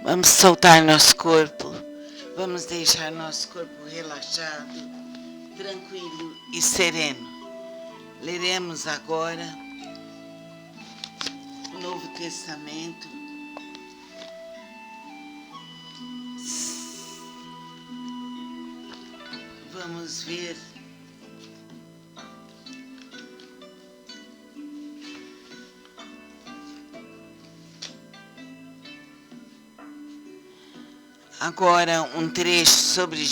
Vamos soltar nosso corpo. Vamos deixar nosso corpo relaxado, tranquilo e sereno. Leremos agora o Novo Testamento. Vamos ver agora um trecho sobre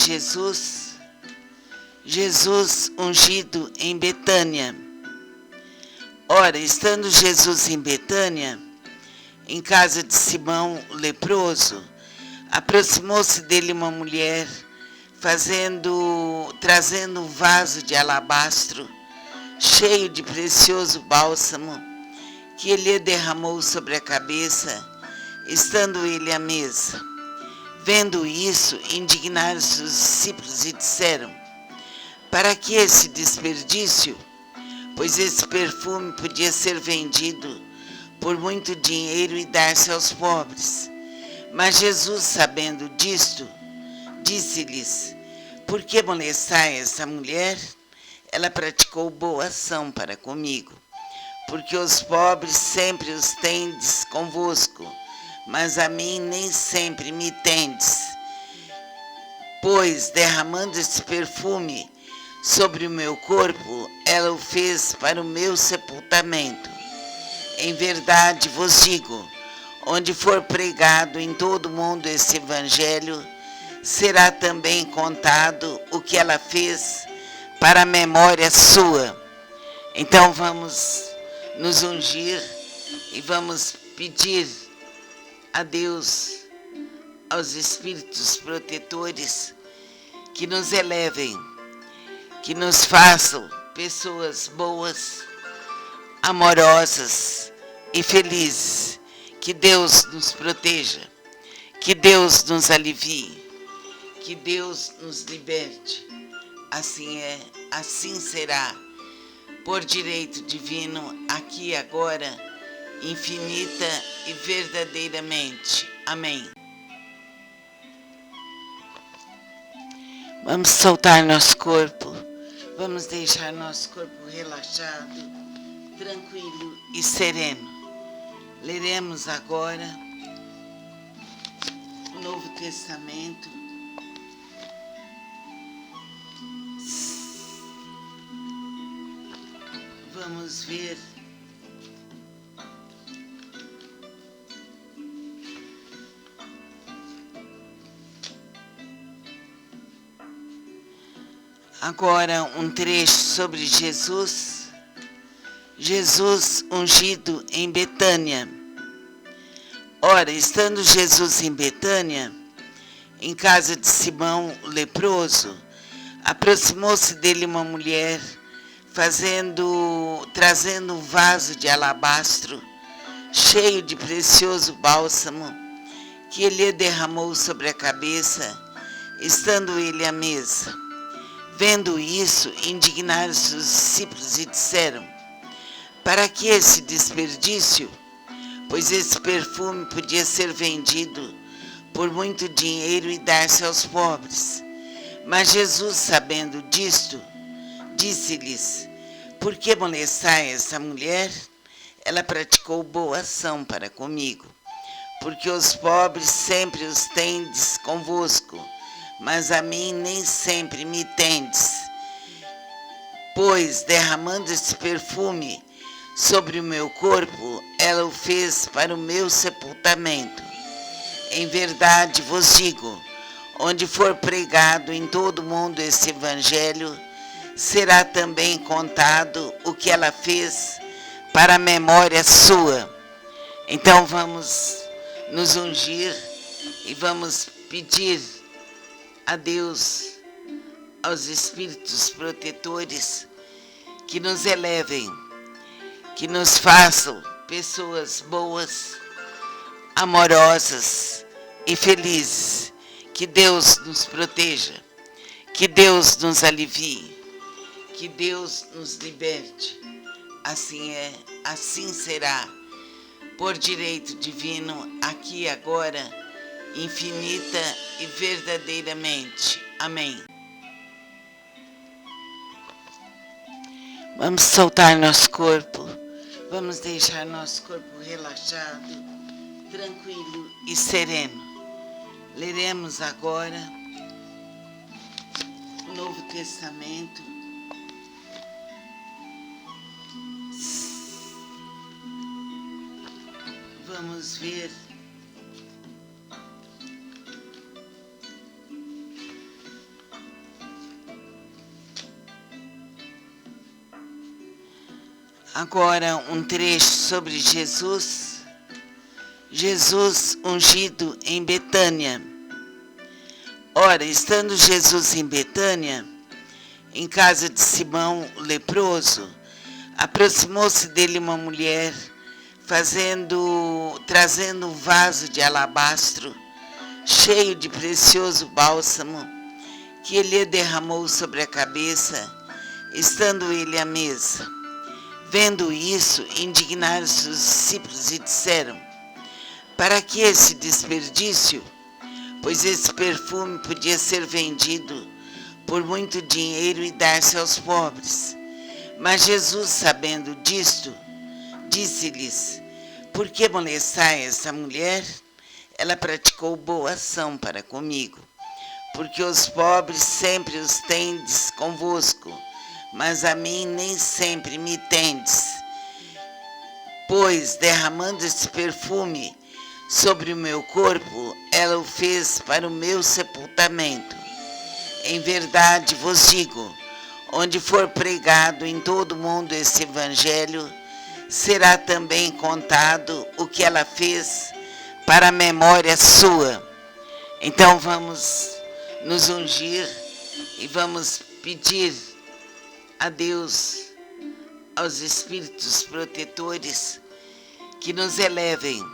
Jesus ungido em Betânia. Ora, estando Jesus em Betânia, em casa de Simão o leproso, aproximou-se dele uma mulher, trazendo um vaso de alabastro, cheio de precioso bálsamo, que ele derramou sobre a cabeça, estando ele à mesa. Vendo isso, indignaram-se os discípulos e disseram: para que esse desperdício? Pois esse perfume podia ser vendido por muito dinheiro e dar-se aos pobres. Mas Jesus, sabendo disto, disse-lhes: por que molestai essa mulher? Ela praticou boa ação para comigo, porque os pobres sempre os tendes convosco, mas a mim nem sempre me tendes. Pois, derramando esse perfume sobre o meu corpo, ela o fez para o meu sepultamento. Em verdade vos digo, onde for pregado em todo o mundo esse evangelho, será também contado o que ela fez para a memória sua. Então vamos nos ungir e vamos pedir a Deus, aos espíritos protetores, que nos elevem, que nos façam pessoas boas, amorosas e felizes. Que Deus nos proteja, que Deus nos alivie, que Deus nos liberte. Assim é, assim será, por direito divino, aqui e agora, infinita e verdadeiramente. Amém. Vamos soltar nosso corpo. Vamos deixar nosso corpo relaxado, tranquilo e sereno. Leremos agora o Novo Testamento. Vamos ver agora um trecho sobre Jesus ungido em Betânia. Ora, estando Jesus em Betânia, em casa de Simão o leproso, aproximou-se dele uma mulher, trazendo um vaso de alabastro, cheio de precioso bálsamo, que ele derramou sobre a cabeça, estando ele à mesa. Vendo isso, indignaram-se os discípulos e disseram: para que esse desperdício? Pois esse perfume podia ser vendido por muito dinheiro e dar-se aos pobres. Mas Jesus, sabendo disto, disse-lhes: por que molestai essa mulher? Ela praticou boa ação para comigo, porque os pobres sempre os tendes convosco, mas a mim nem sempre me tendes. Pois, derramando esse perfume sobre o meu corpo, ela o fez para o meu sepultamento. Em verdade vos digo, onde for pregado em todo o mundo esse evangelho, será também contado o que ela fez para a memória sua. Então vamos nos ungir e vamos pedir a Deus, aos espíritos protetores, que nos elevem, que nos façam pessoas boas, amorosas e felizes. Que Deus nos proteja, que Deus nos alivie, que Deus nos liberte. Assim é, assim será, por direito divino, aqui e agora, infinita e verdadeiramente. Amém. Vamos soltar nosso corpo, vamos deixar nosso corpo relaxado, tranquilo e sereno. Leremos agora o Novo Testamento. Vamos ver agora um trecho sobre Jesus ungido em Betânia. Ora, estando Jesus em Betânia, em casa de Simão o leproso, aproximou-se dele uma mulher, trazendo um vaso de alabastro, cheio de precioso bálsamo, que ele derramou sobre a cabeça, estando ele à mesa. Vendo isso, indignaram-se os discípulos e disseram: para que esse desperdício? Pois esse perfume podia ser vendido por muito dinheiro e dar-se aos pobres. Mas Jesus, sabendo disto, disse-lhes: por que molestai esta mulher? Ela praticou boa ação para comigo, porque os pobres sempre os tendes convosco, mas a mim nem sempre me tendes. Pois, derramando esse perfume sobre o meu corpo, ela o fez para o meu sepultamento. Em verdade vos digo, onde for pregado em todo o mundo esse evangelho, será também contado o que ela fez para a memória sua. Então vamos nos ungir e vamos pedir a Deus, aos espíritos protetores, que nos elevem,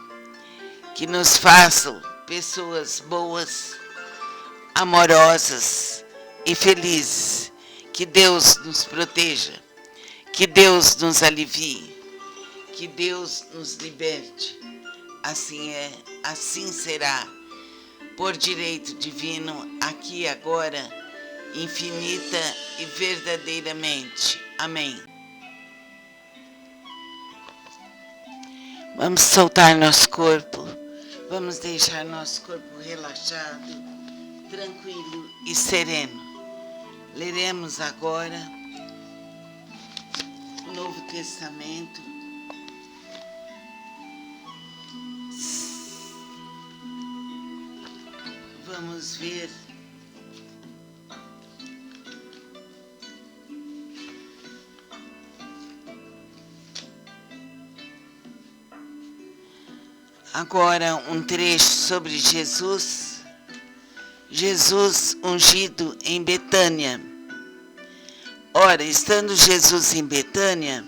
que nos façam pessoas boas, amorosas e felizes. Que Deus nos proteja, que Deus nos alivie, que Deus nos liberte. Assim é, assim será, por direito divino, aqui e agora, infinita e verdadeiramente. Amém. Vamos soltar nosso corpo, vamos deixar nosso corpo relaxado, tranquilo e sereno. Leremos agora o Novo Testamento. Vamos ver agora um trecho sobre Jesus ungido em Betânia. Ora, estando Jesus em Betânia,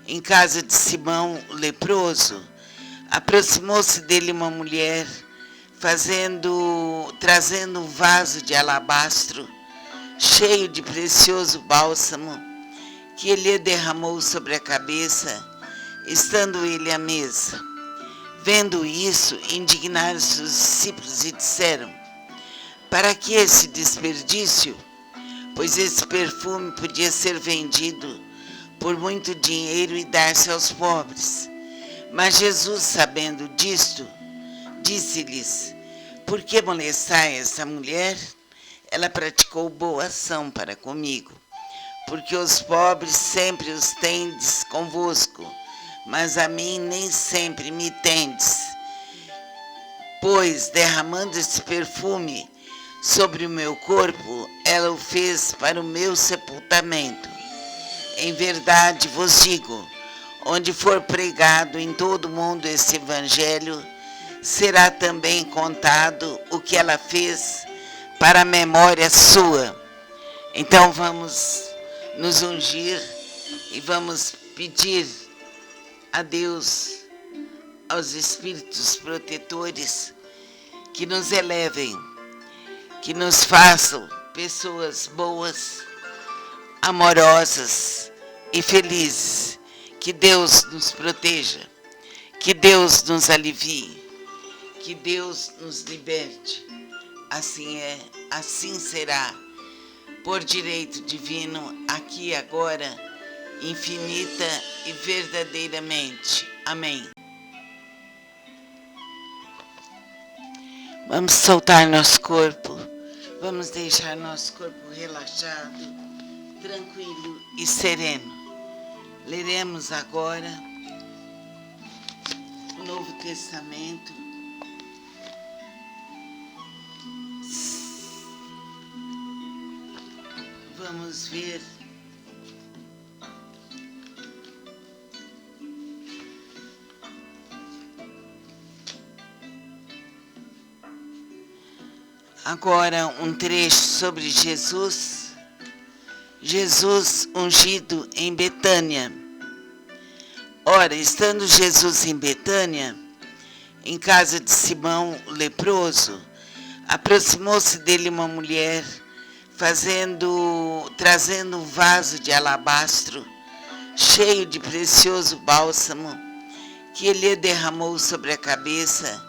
em casa de Simão o leproso, aproximou-se dele uma mulher, trazendo um vaso de alabastro, cheio de precioso bálsamo, que ele derramou sobre a cabeça, estando ele à mesa. Vendo isso, indignaram-se os discípulos e disseram: para que esse desperdício? Pois esse perfume podia ser vendido por muito dinheiro e dar-se aos pobres. Mas Jesus, sabendo disto, disse-lhes: por que molestai esta mulher? Ela praticou boa ação para comigo, porque os pobres sempre os tendes convosco, mas a mim nem sempre me tendes. Pois, derramando esse perfume sobre o meu corpo, ela o fez para o meu sepultamento. Em verdade vos digo, onde for pregado em todo o mundo esse evangelho, será também contado o que ela fez para a memória sua. Então vamos nos ungir e vamos pedir a Deus, aos espíritos protetores, que nos elevem, que nos façam pessoas boas, amorosas e felizes. Que Deus nos proteja, que Deus nos alivie, Que Deus nos liberte. Assim é, assim será, por direito divino, aqui e agora, infinita e verdadeiramente. Amém. Vamos soltar nosso corpo, vamos deixar nosso corpo relaxado, tranquilo e sereno. Leremos agora o Novo Testamento. Vamos ver agora um trecho sobre Jesus ungido em Betânia. Ora, estando Jesus em Betânia, em casa de Simão o leproso, aproximou-se dele uma mulher, trazendo um vaso de alabastro cheio de precioso bálsamo, que ele derramou sobre a cabeça,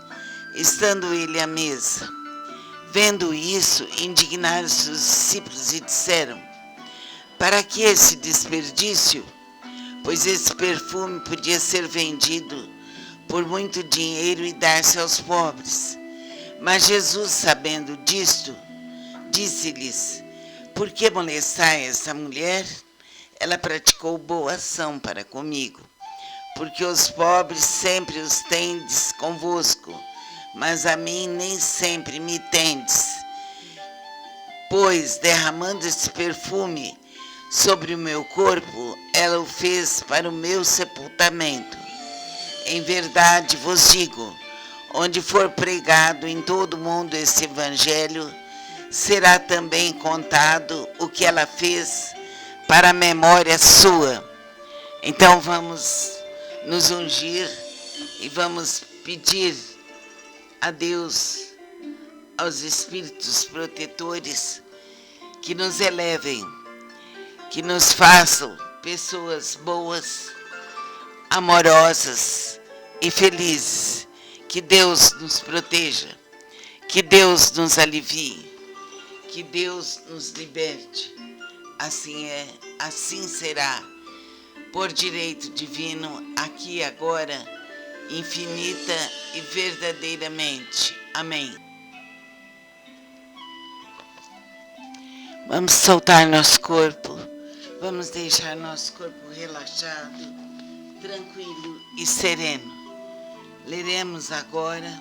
estando ele à mesa. Vendo isso, indignaram-se os discípulos e disseram: para que esse desperdício? Pois esse perfume podia ser vendido por muito dinheiro e dar-se aos pobres. Mas Jesus, sabendo disto, disse-lhes: por que molestai essa mulher? Ela praticou boa ação para comigo, porque os pobres sempre os tendes convosco, mas a mim nem sempre me tendes. Pois, derramando esse perfume sobre o meu corpo, ela o fez para o meu sepultamento. Em verdade vos digo, onde for pregado em todo o mundo esse evangelho, será também contado o que ela fez para a memória sua. Então vamos nos ungir e vamos pedir a Deus, aos espíritos protetores, que nos elevem, que nos façam pessoas boas, amorosas e felizes. Que Deus nos proteja, que Deus nos alivie, que Deus nos liberte. Assim é, assim será, por direito divino, aqui e agora, infinita e verdadeiramente. Amém. Vamos soltar nosso corpo, vamos deixar nosso corpo relaxado, tranquilo e sereno. Leremos agora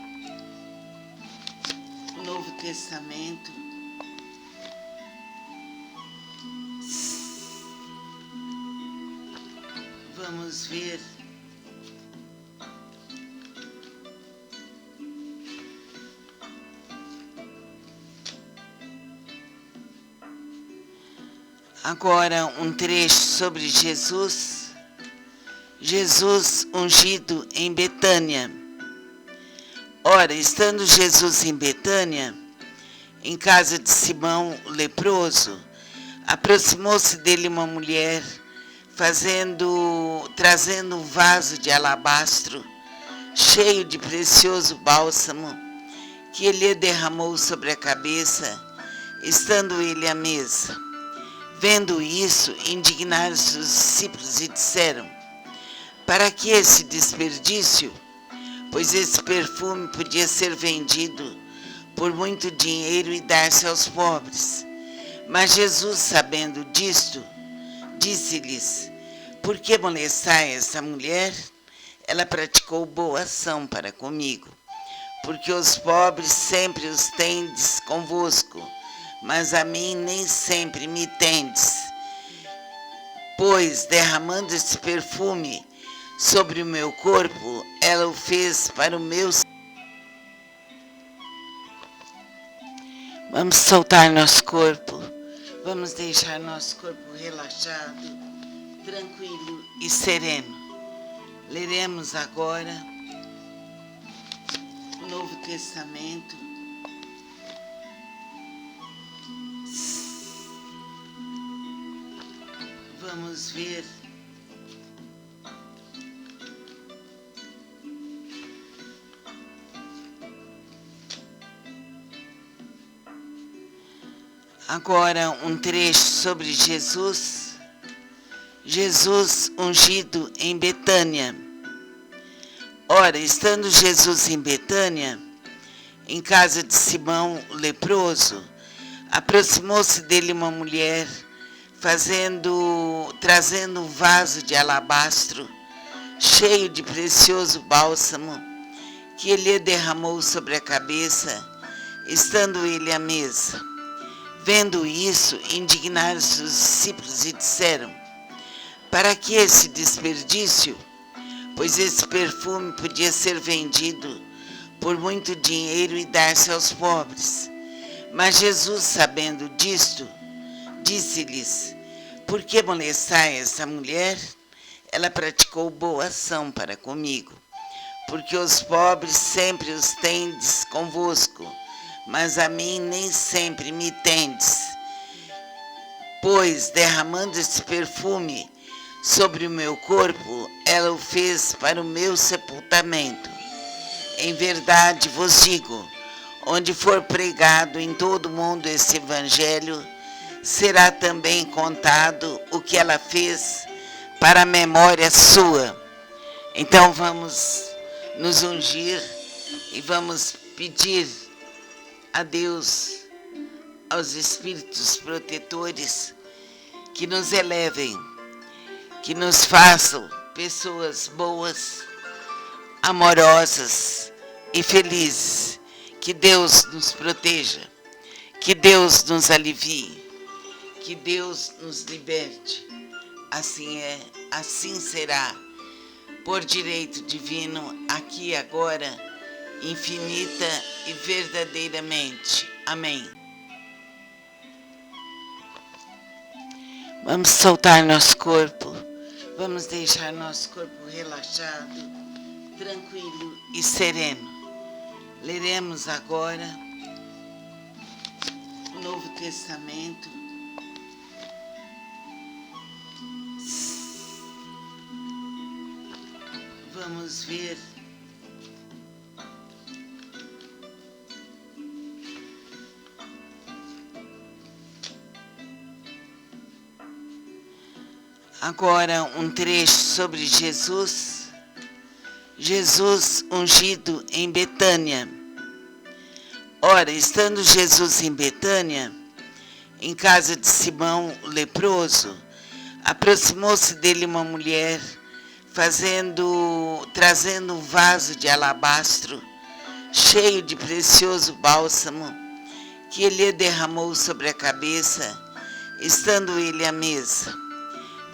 o Novo Testamento. Vamos ver agora um trecho sobre Jesus ungido em Betânia. Ora, estando Jesus em Betânia, em casa de Simão o leproso, aproximou-se dele uma mulher, trazendo um vaso de alabastro cheio de precioso bálsamo, que ele derramou sobre a cabeça, estando ele à mesa. Vendo isso, indignaram-se os discípulos e disseram: para que esse desperdício? Pois esse perfume podia ser vendido por muito dinheiro e dar-se aos pobres. Mas Jesus, sabendo disto, disse-lhes: por que molestai essa mulher? Ela praticou boa ação para comigo, porque os pobres sempre os tendes convosco, mas a mim nem sempre me tendes. Pois, derramando esse perfume sobre o meu corpo, ela o fez para o meu. Vamos soltar nosso corpo, vamos deixar nosso corpo relaxado, tranquilo e sereno. Leremos agora o Novo Testamento. Vamos ver Agora um trecho sobre Jesus, Jesus ungido em Betânia. Ora, estando Jesus em Betânia, em casa de Simão o leproso, aproximou-se dele uma mulher, trazendo um vaso de alabastro, cheio de precioso bálsamo, que ele derramou sobre a cabeça, estando ele à mesa. Vendo isso, indignaram-se os discípulos e disseram: para que esse desperdício? Pois esse perfume podia ser vendido por muito dinheiro e dar-se aos pobres. Mas Jesus, sabendo disto, disse-lhes: por que molestai essa mulher? Ela praticou boa ação para comigo, porque os pobres sempre os tendes convosco, mas a mim nem sempre me tendes. Pois, derramando esse perfume sobre o meu corpo, ela o fez para o meu sepultamento. Em verdade vos digo, onde for pregado em todo o mundo esse evangelho, será também contado o que ela fez para a memória sua. Então vamos nos ungir e vamos pedir a Deus, aos espíritos protetores, que nos elevem, que nos façam pessoas boas, amorosas e felizes. Que Deus nos proteja, que Deus nos alivie, que Deus nos liberte. Assim é, assim será, por direito divino, aqui e agora, infinita e verdadeiramente. Amém. Vamos soltar nosso corpo, vamos deixar nosso corpo relaxado, tranquilo e sereno. Leremos agora o Novo Testamento. Vamos ver agora um trecho sobre Jesus, Jesus ungido em Betânia. Ora, estando Jesus em Betânia, em casa de Simão o leproso, aproximou-se dele uma mulher, trazendo um vaso de alabastro, cheio de precioso bálsamo, que ele derramou sobre a cabeça, estando ele à mesa.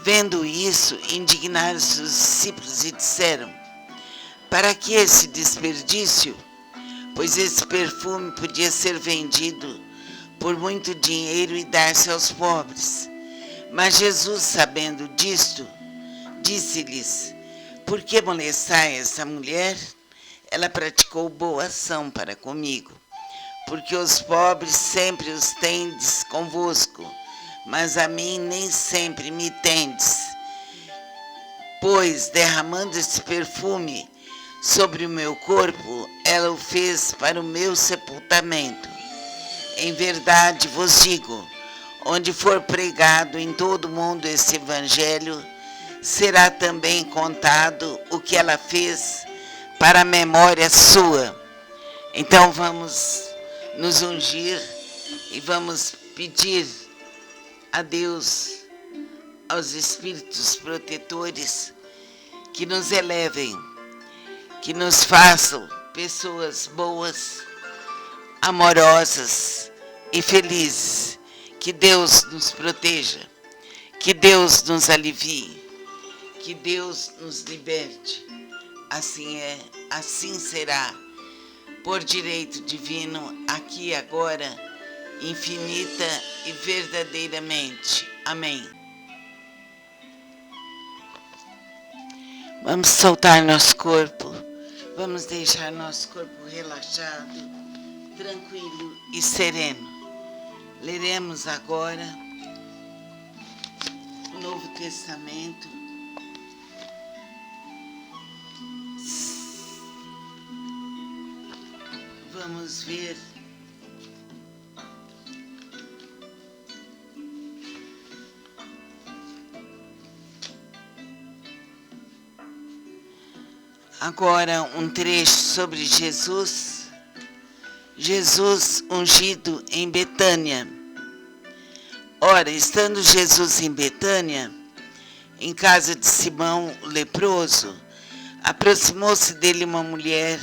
Vendo isso, indignaram-se os discípulos e disseram: para que esse desperdício? Pois esse perfume podia ser vendido por muito dinheiro e dar-se aos pobres. Mas Jesus, sabendo disto, disse-lhes: por que molestai essa mulher? Ela praticou boa ação para comigo, porque os pobres sempre os tendes convosco, mas a mim nem sempre me tendes. Pois, derramando esse perfume sobre o meu corpo, ela o fez para o meu sepultamento. Em verdade vos digo, onde for pregado em todo o mundo esse evangelho, será também contado o que ela fez para a memória sua. Então vamos nos ungir e vamos pedir a Deus, aos espíritos protetores, que nos elevem, que nos façam pessoas boas, amorosas e felizes. Que Deus nos proteja, que Deus nos alivie, que Deus nos liberte. Assim é, assim será, por direito divino, aqui e agora, infinita e verdadeiramente. Amém. Vamos soltar nosso corpo, vamos deixar nosso corpo relaxado, tranquilo e sereno. Leremos agora o Novo Testamento. Vamos ver Agora um trecho sobre Jesus, Jesus ungido em Betânia. Ora, estando Jesus em Betânia, em casa de Simão o leproso, aproximou-se dele uma mulher,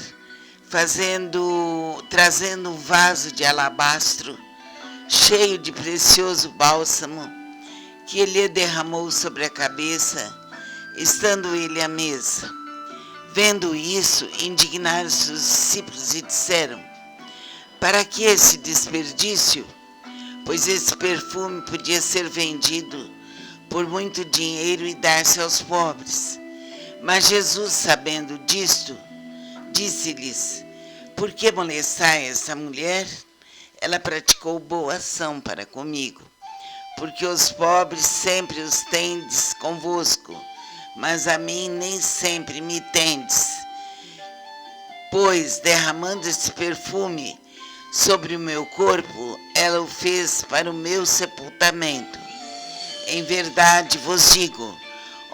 trazendo um vaso de alabastro, cheio de precioso bálsamo, que ele derramou sobre a cabeça, estando ele à mesa. Vendo isso, indignaram-se os discípulos e disseram: para que esse desperdício? Pois esse perfume podia ser vendido por muito dinheiro e dar-se aos pobres. Mas Jesus, sabendo disto, disse-lhes: por que molestai esta mulher? Ela praticou boa ação para comigo, porque os pobres sempre os tendes convosco, mas a mim nem sempre me tendes. Pois, derramando esse perfume sobre o meu corpo, ela o fez para o meu sepultamento. Em verdade vos digo,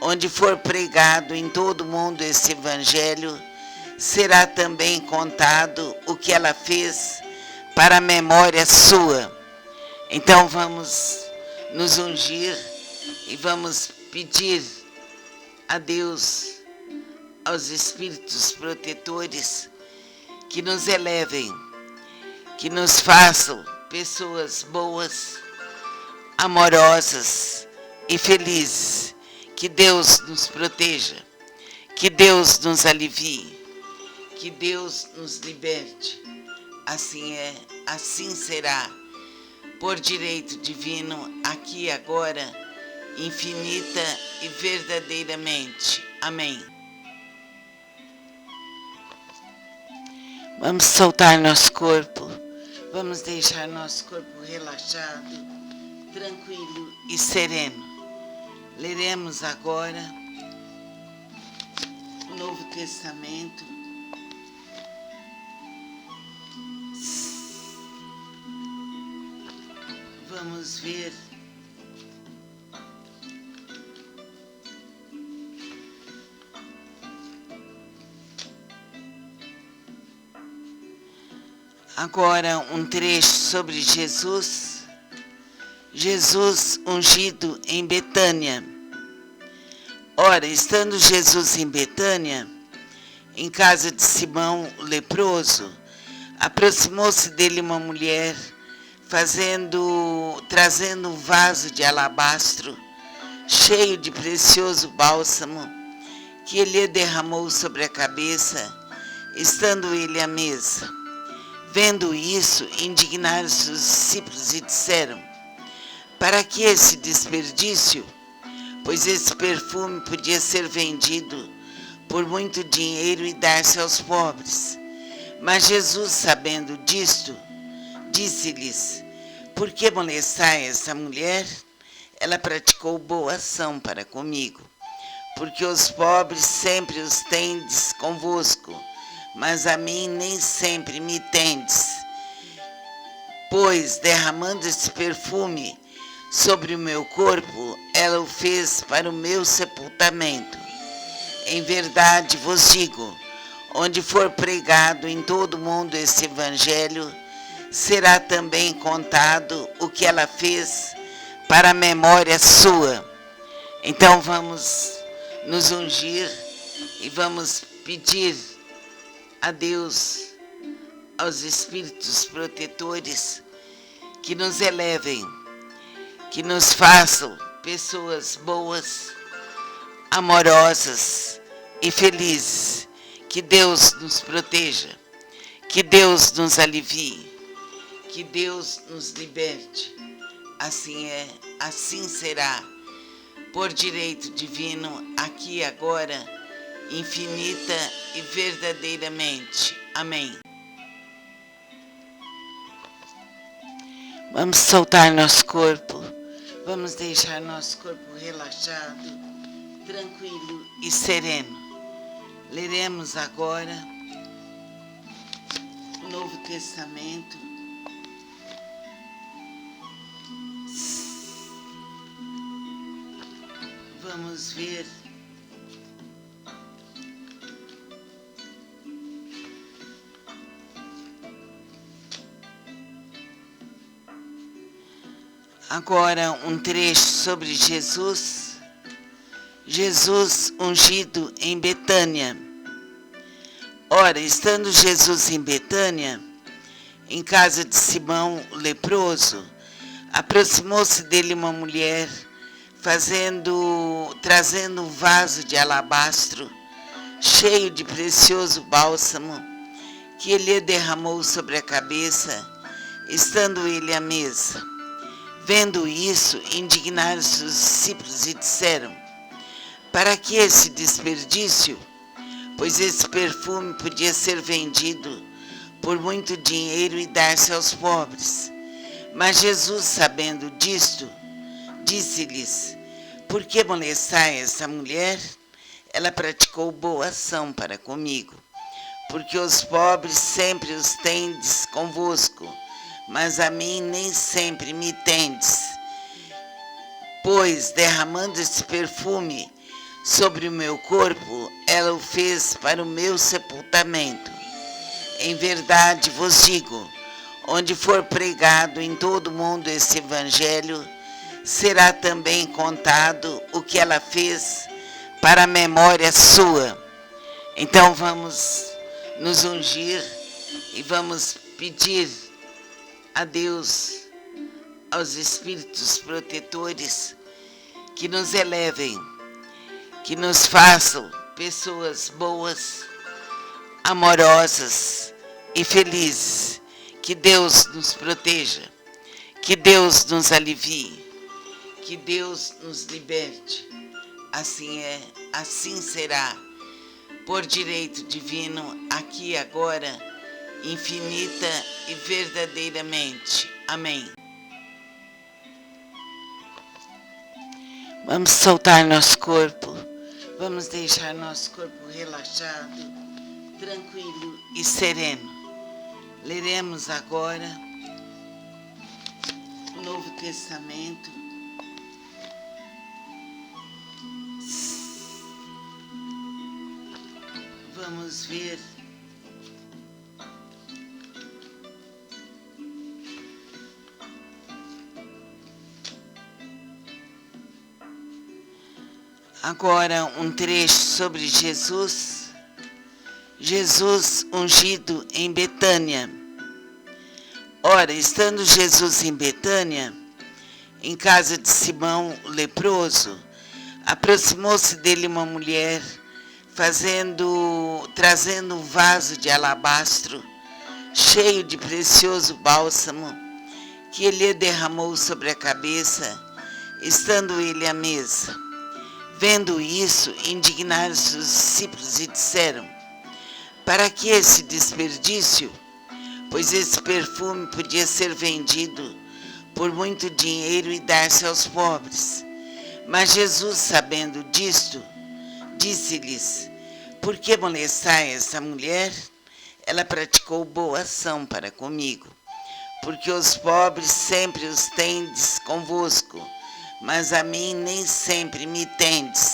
onde for pregado em todo o mundo esse evangelho, será também contado o que ela fez para a memória sua. Então vamos nos ungir e vamos pedir a Deus, aos espíritos protetores, que nos elevem, que nos façam pessoas boas, amorosas e felizes. Que Deus nos proteja, que Deus nos alivie, que Deus nos liberte. Assim é, assim será, por direito divino, aqui e agora, infinita e verdadeiramente. Amém. Vamos soltar nosso corpo, vamos deixar nosso corpo relaxado, tranquilo e sereno. Leremos agora o Novo Testamento. Vamos ver agora um trecho sobre Jesus, Jesus ungido em Betânia. Ora, estando Jesus em Betânia, em casa de Simão o leproso, aproximou-se dele uma mulher, trazendo um vaso de alabastro, cheio de precioso bálsamo, que ele derramou sobre a cabeça, estando ele à mesa. Vendo isso, indignaram-se os discípulos e disseram: para que esse desperdício? Pois esse perfume podia ser vendido por muito dinheiro e dar-se aos pobres. Mas Jesus, sabendo disto, disse-lhes: por que molestai esta mulher? Ela praticou boa ação para comigo, porque os pobres sempre os tendes convosco, mas a mim nem sempre me tendes. Pois, derramando esse perfume sobre o meu corpo, ela o fez para o meu sepultamento. Em verdade vos digo, onde for pregado em todo o mundo esse evangelho, será também contado o que ela fez para a memória sua. Então vamos nos ungir e vamos pedir a Deus, aos espíritos protetores, que nos elevem, que nos façam pessoas boas, amorosas e felizes. Que Deus nos proteja, que Deus nos alivie, que Deus nos liberte. Assim é, assim será, por direito divino, aqui e agora, infinita e verdadeiramente. Amém. Vamos soltar nosso corpo, vamos deixar nosso corpo relaxado, tranquilo e sereno. Leremos agora o Novo Testamento. Vamos ver Agora um trecho sobre Jesus, Jesus ungido em Betânia. Ora, estando Jesus em Betânia, em casa de Simão o leproso, aproximou-se dele uma mulher, trazendo um vaso de alabastro, cheio de precioso bálsamo, que ele derramou sobre a cabeça, estando ele à mesa. Vendo isso, indignaram-se os discípulos e disseram: para que esse desperdício? Pois esse perfume podia ser vendido por muito dinheiro e dar-se aos pobres. Mas Jesus, sabendo disto, disse-lhes: por que molestai essa mulher? Ela praticou boa ação para comigo. Porque os pobres sempre os tendes convosco, mas a mim nem sempre me tendes. Pois, derramando esse perfume sobre o meu corpo, ela o fez para o meu sepultamento. Em verdade vos digo, onde for pregado em todo o mundo esse evangelho, será também contado o que ela fez para a memória sua. Então vamos nos ungir e vamos pedir a Deus, aos espíritos protetores, que nos elevem, que nos façam pessoas boas, amorosas e felizes. Que Deus nos proteja, que Deus nos alivie, que Deus nos liberte. Assim é, assim será, por direito divino, aqui e agora, infinita e verdadeiramente. Amém. Vamos soltar nosso corpo, vamos deixar nosso corpo relaxado, tranquilo e sereno. Leremos agora o Novo Testamento. Vamos ver agora um trecho sobre Jesus, Jesus ungido em Betânia. Ora, estando Jesus em Betânia, em casa de Simão o leproso, aproximou-se dele uma mulher, trazendo um vaso de alabastro, cheio de precioso bálsamo, que ele derramou sobre a cabeça, estando ele à mesa. Vendo isso, indignaram-se os discípulos e disseram: para que esse desperdício? Pois esse perfume podia ser vendido por muito dinheiro e dar-se aos pobres. Mas Jesus, sabendo disto, disse-lhes: por que molestai essa mulher? Ela praticou boa ação para comigo. Porque os pobres sempre os tendes convosco, mas a mim nem sempre me tendes.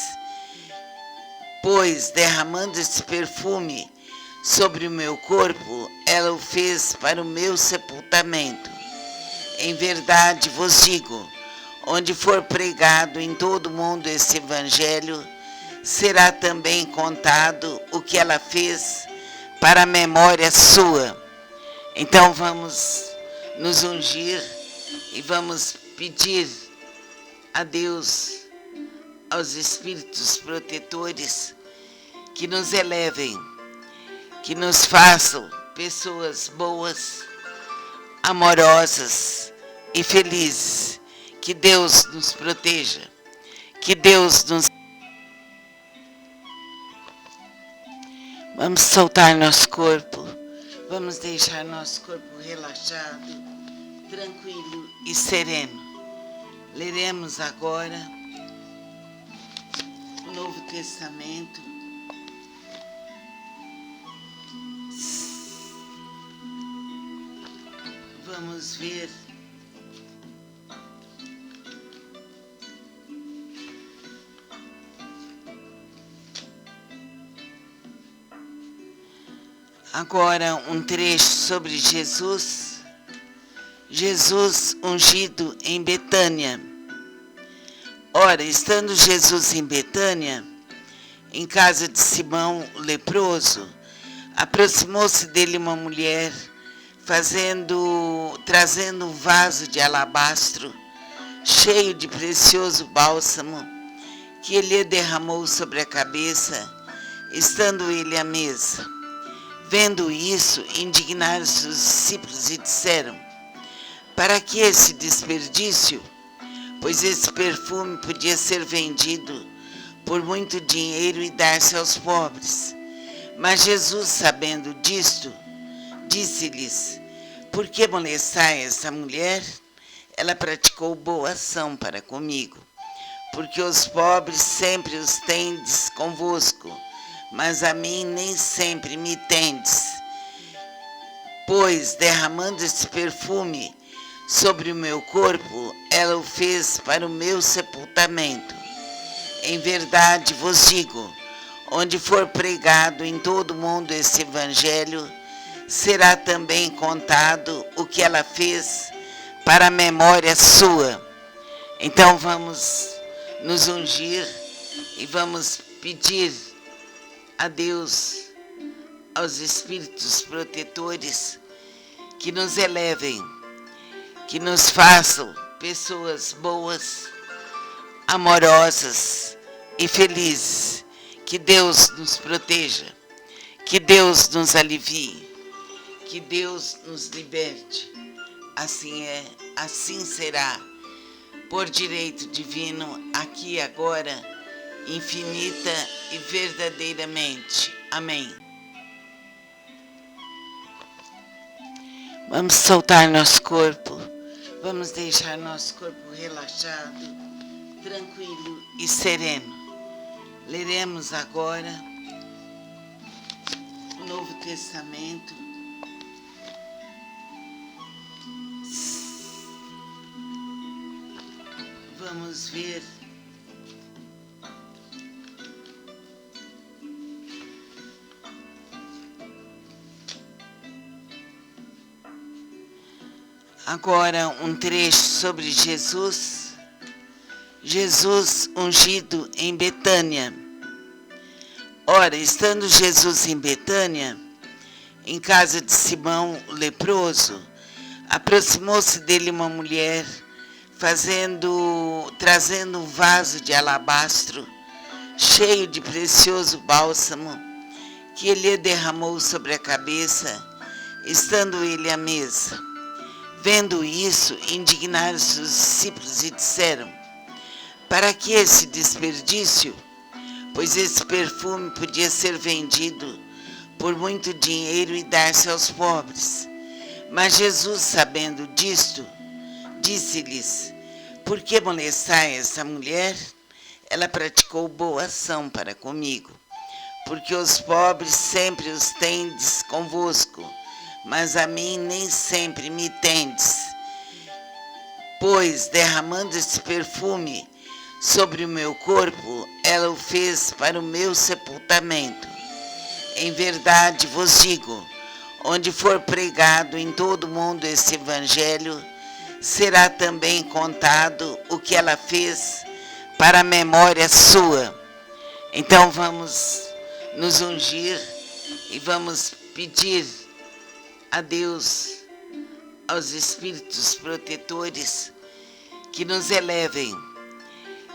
Pois, derramando esse perfume sobre o meu corpo, ela o fez para o meu sepultamento. Em verdade vos digo, onde for pregado em todo o mundo esse evangelho, será também contado o que ela fez para a memória sua. Então vamos nos ungir e vamos pedir a Deus, aos espíritos protetores, que nos elevem, que nos façam pessoas boas, amorosas e felizes. Que Deus nos proteja, que Deus nos... Vamos soltar nosso corpo, vamos deixar nosso corpo relaxado, tranquilo e sereno. Leremos agora o Novo Testamento. Vamos ver agora um trecho sobre Jesus, Jesus ungido em Betânia. Ora, estando Jesus em Betânia, em casa de Simão o leproso, aproximou-se dele uma mulher, trazendo um vaso de alabastro, cheio de precioso bálsamo, que ele derramou sobre a cabeça, estando ele à mesa. Vendo isso, indignaram-se os discípulos e disseram: para que esse desperdício? Pois esse perfume podia ser vendido por muito dinheiro e dar-se aos pobres. Mas Jesus, sabendo disto, disse-lhes: por que molestai essa mulher? Ela praticou boa ação para comigo, porque os pobres sempre os tendes convosco, mas a mim nem sempre me tendes. Pois, derramando esse perfume sobre o meu corpo, ela o fez para o meu sepultamento. Em verdade vos digo, onde for pregado em todo o mundo esse evangelho, será também contado o que ela fez para a memória sua. Então vamos nos ungir e vamos pedir a Deus, aos espíritos protetores, que nos elevem, que nos façam pessoas boas, amorosas e felizes. Que Deus nos proteja, que Deus nos alivie, que Deus nos liberte. Assim é, assim será, por direito divino, aqui e agora, infinita e verdadeiramente. Amém. Vamos soltar nosso corpo, vamos deixar nosso corpo relaxado, tranquilo e sereno. Leremos agora o Novo Testamento. Vamos ver agora um trecho sobre Jesus ungido em Betânia. Ora, estando Jesus em Betânia, em casa de Simão o leproso, aproximou-se dele uma mulher, trazendo um vaso de alabastro, cheio de precioso bálsamo, que ele derramou sobre a cabeça, estando ele à mesa. Vendo isso, indignaram-se os discípulos e disseram: para que esse desperdício? Pois esse perfume podia ser vendido por muito dinheiro e dar-se aos pobres. Mas Jesus, sabendo disto, disse-lhes: por que molestai essa mulher? Ela praticou boa ação para comigo, porque os pobres sempre os tendes convosco, mas a mim nem sempre me tendes. Pois, derramando esse perfume sobre o meu corpo, ela o fez para o meu sepultamento. Em verdade vos digo, onde for pregado em todo o mundo esse evangelho, será também contado o que ela fez para a memória sua. Então vamos nos ungir e vamos pedir a Deus, aos espíritos protetores, que nos elevem,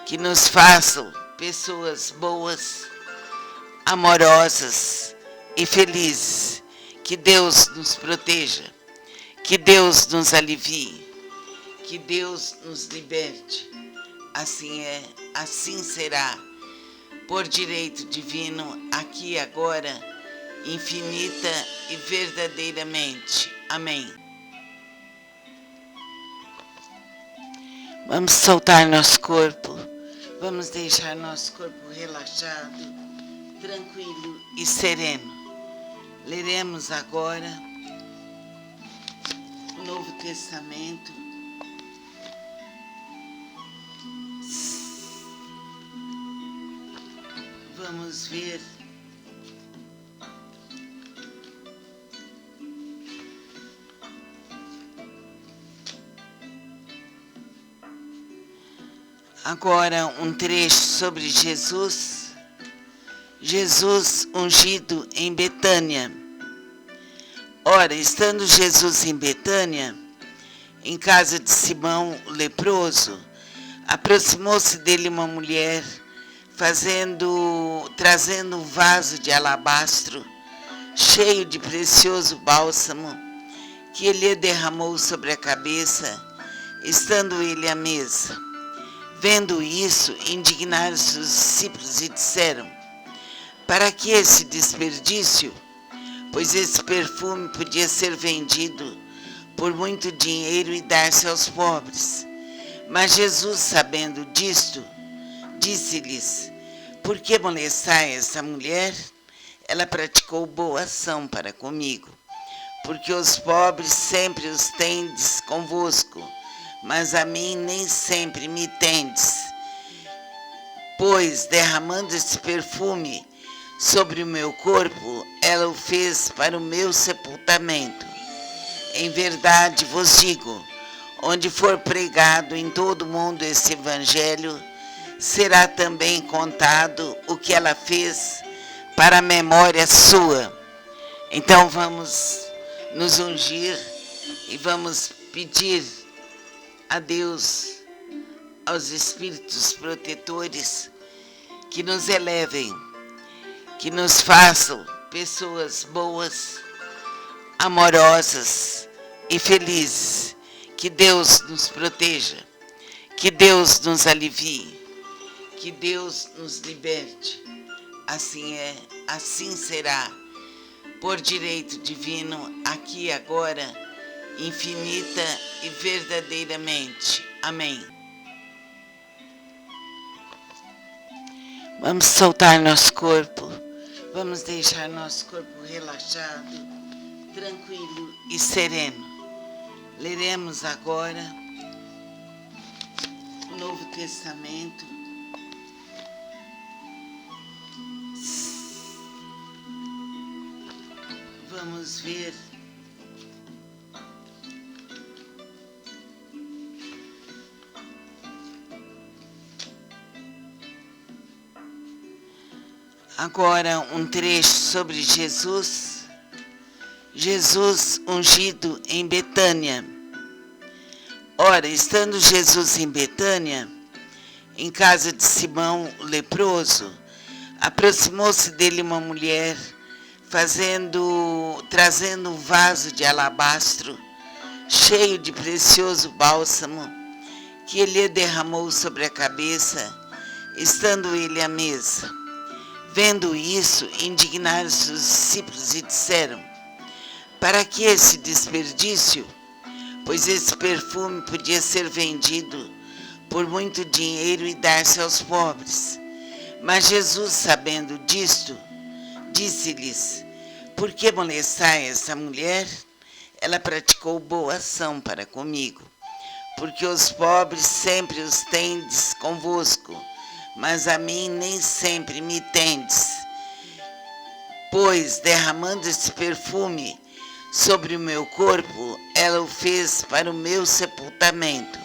que nos façam pessoas boas, amorosas e felizes. Que Deus nos proteja, que Deus nos alivie, que Deus nos liberte. Assim é, assim será, por direito divino, aqui e agora, infinita e verdadeiramente. Amém. Vamos soltar nosso corpo, vamos deixar nosso corpo relaxado, tranquilo e sereno. Leremos agora o Novo Testamento. Vamos ver Agora um trecho sobre Jesus, Jesus ungido em Betânia. Ora, estando Jesus em Betânia, em casa de Simão o leproso, aproximou-se dele uma mulher, trazendo um vaso de alabastro, cheio de precioso bálsamo, que ele derramou sobre a cabeça, estando ele à mesa. Vendo isso, indignaram-se os discípulos e disseram: para que esse desperdício? Pois esse perfume podia ser vendido por muito dinheiro e dar-se aos pobres. Mas Jesus, sabendo disto, disse-lhes: por que molestai esta mulher? Ela praticou boa ação para comigo, porque os pobres sempre os tendes convosco, mas a mim nem sempre me tendes. Pois, derramando esse perfume sobre o meu corpo, ela o fez para o meu sepultamento. Em verdade vos digo, onde for pregado em todo o mundo esse evangelho, será também contado o que ela fez para a memória sua. Então vamos nos ungir e vamos pedir a Deus, aos espíritos protetores, que nos elevem, que nos façam pessoas boas, amorosas e felizes. Que Deus nos proteja, que Deus nos alivie, que Deus nos liberte. Assim é, assim será, por direito divino, aqui e agora, infinita e verdadeiramente. Amém. Vamos soltar nosso corpo, vamos deixar nosso corpo relaxado, tranquilo e sereno. Leremos agora o Novo Testamento. Vamos ver agora um trecho sobre Jesus, Jesus ungido em Betânia. Ora, estando Jesus em Betânia, em casa de Simão o leproso, aproximou-se dele uma mulher, trazendo um vaso de alabastro, cheio de precioso bálsamo, que ele derramou sobre a cabeça, estando ele à mesa. Vendo isso, indignaram-se os discípulos e disseram: para que esse desperdício? Pois esse perfume podia ser vendido por muito dinheiro e dar-se aos pobres. Mas Jesus, sabendo disto, disse-lhes: por que molestai esta mulher? Ela praticou boa ação para comigo, porque os pobres sempre os tendes convosco, mas a mim nem sempre me tendes. Pois, derramando esse perfume sobre o meu corpo, ela o fez para o meu sepultamento.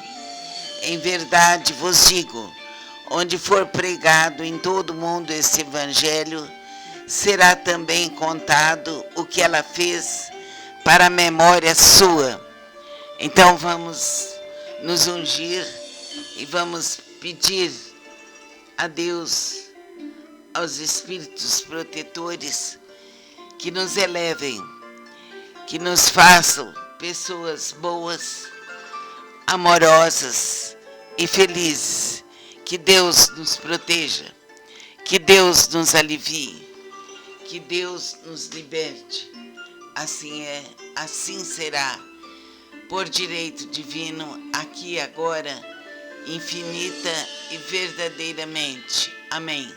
Em verdade vos digo, onde for pregado em todo o mundo esse evangelho, será também contado o que ela fez para a memória sua. Então vamos nos ungir e vamos pedir a Deus, aos espíritos protetores, que nos elevem, que nos façam pessoas boas, amorosas e felizes. Que Deus nos proteja, que Deus nos alivie, que Deus nos liberte. Assim é, assim será, por direito divino, aqui e agora, infinita e verdadeiramente. Amém.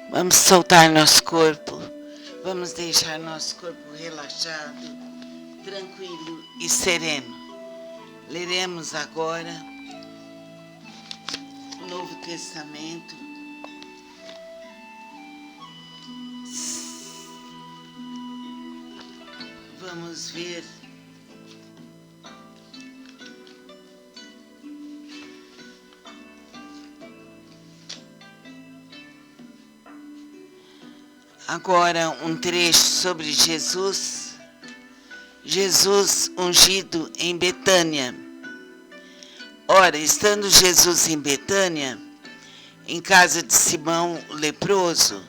Vamos soltar nosso corpo, vamos deixar nosso corpo relaxado, tranquilo e sereno. Leremos agora o Novo Testamento. Vamos ver Agora um trecho sobre Jesus, Jesus ungido em Betânia. Ora, estando Jesus em Betânia, em casa de Simão o leproso,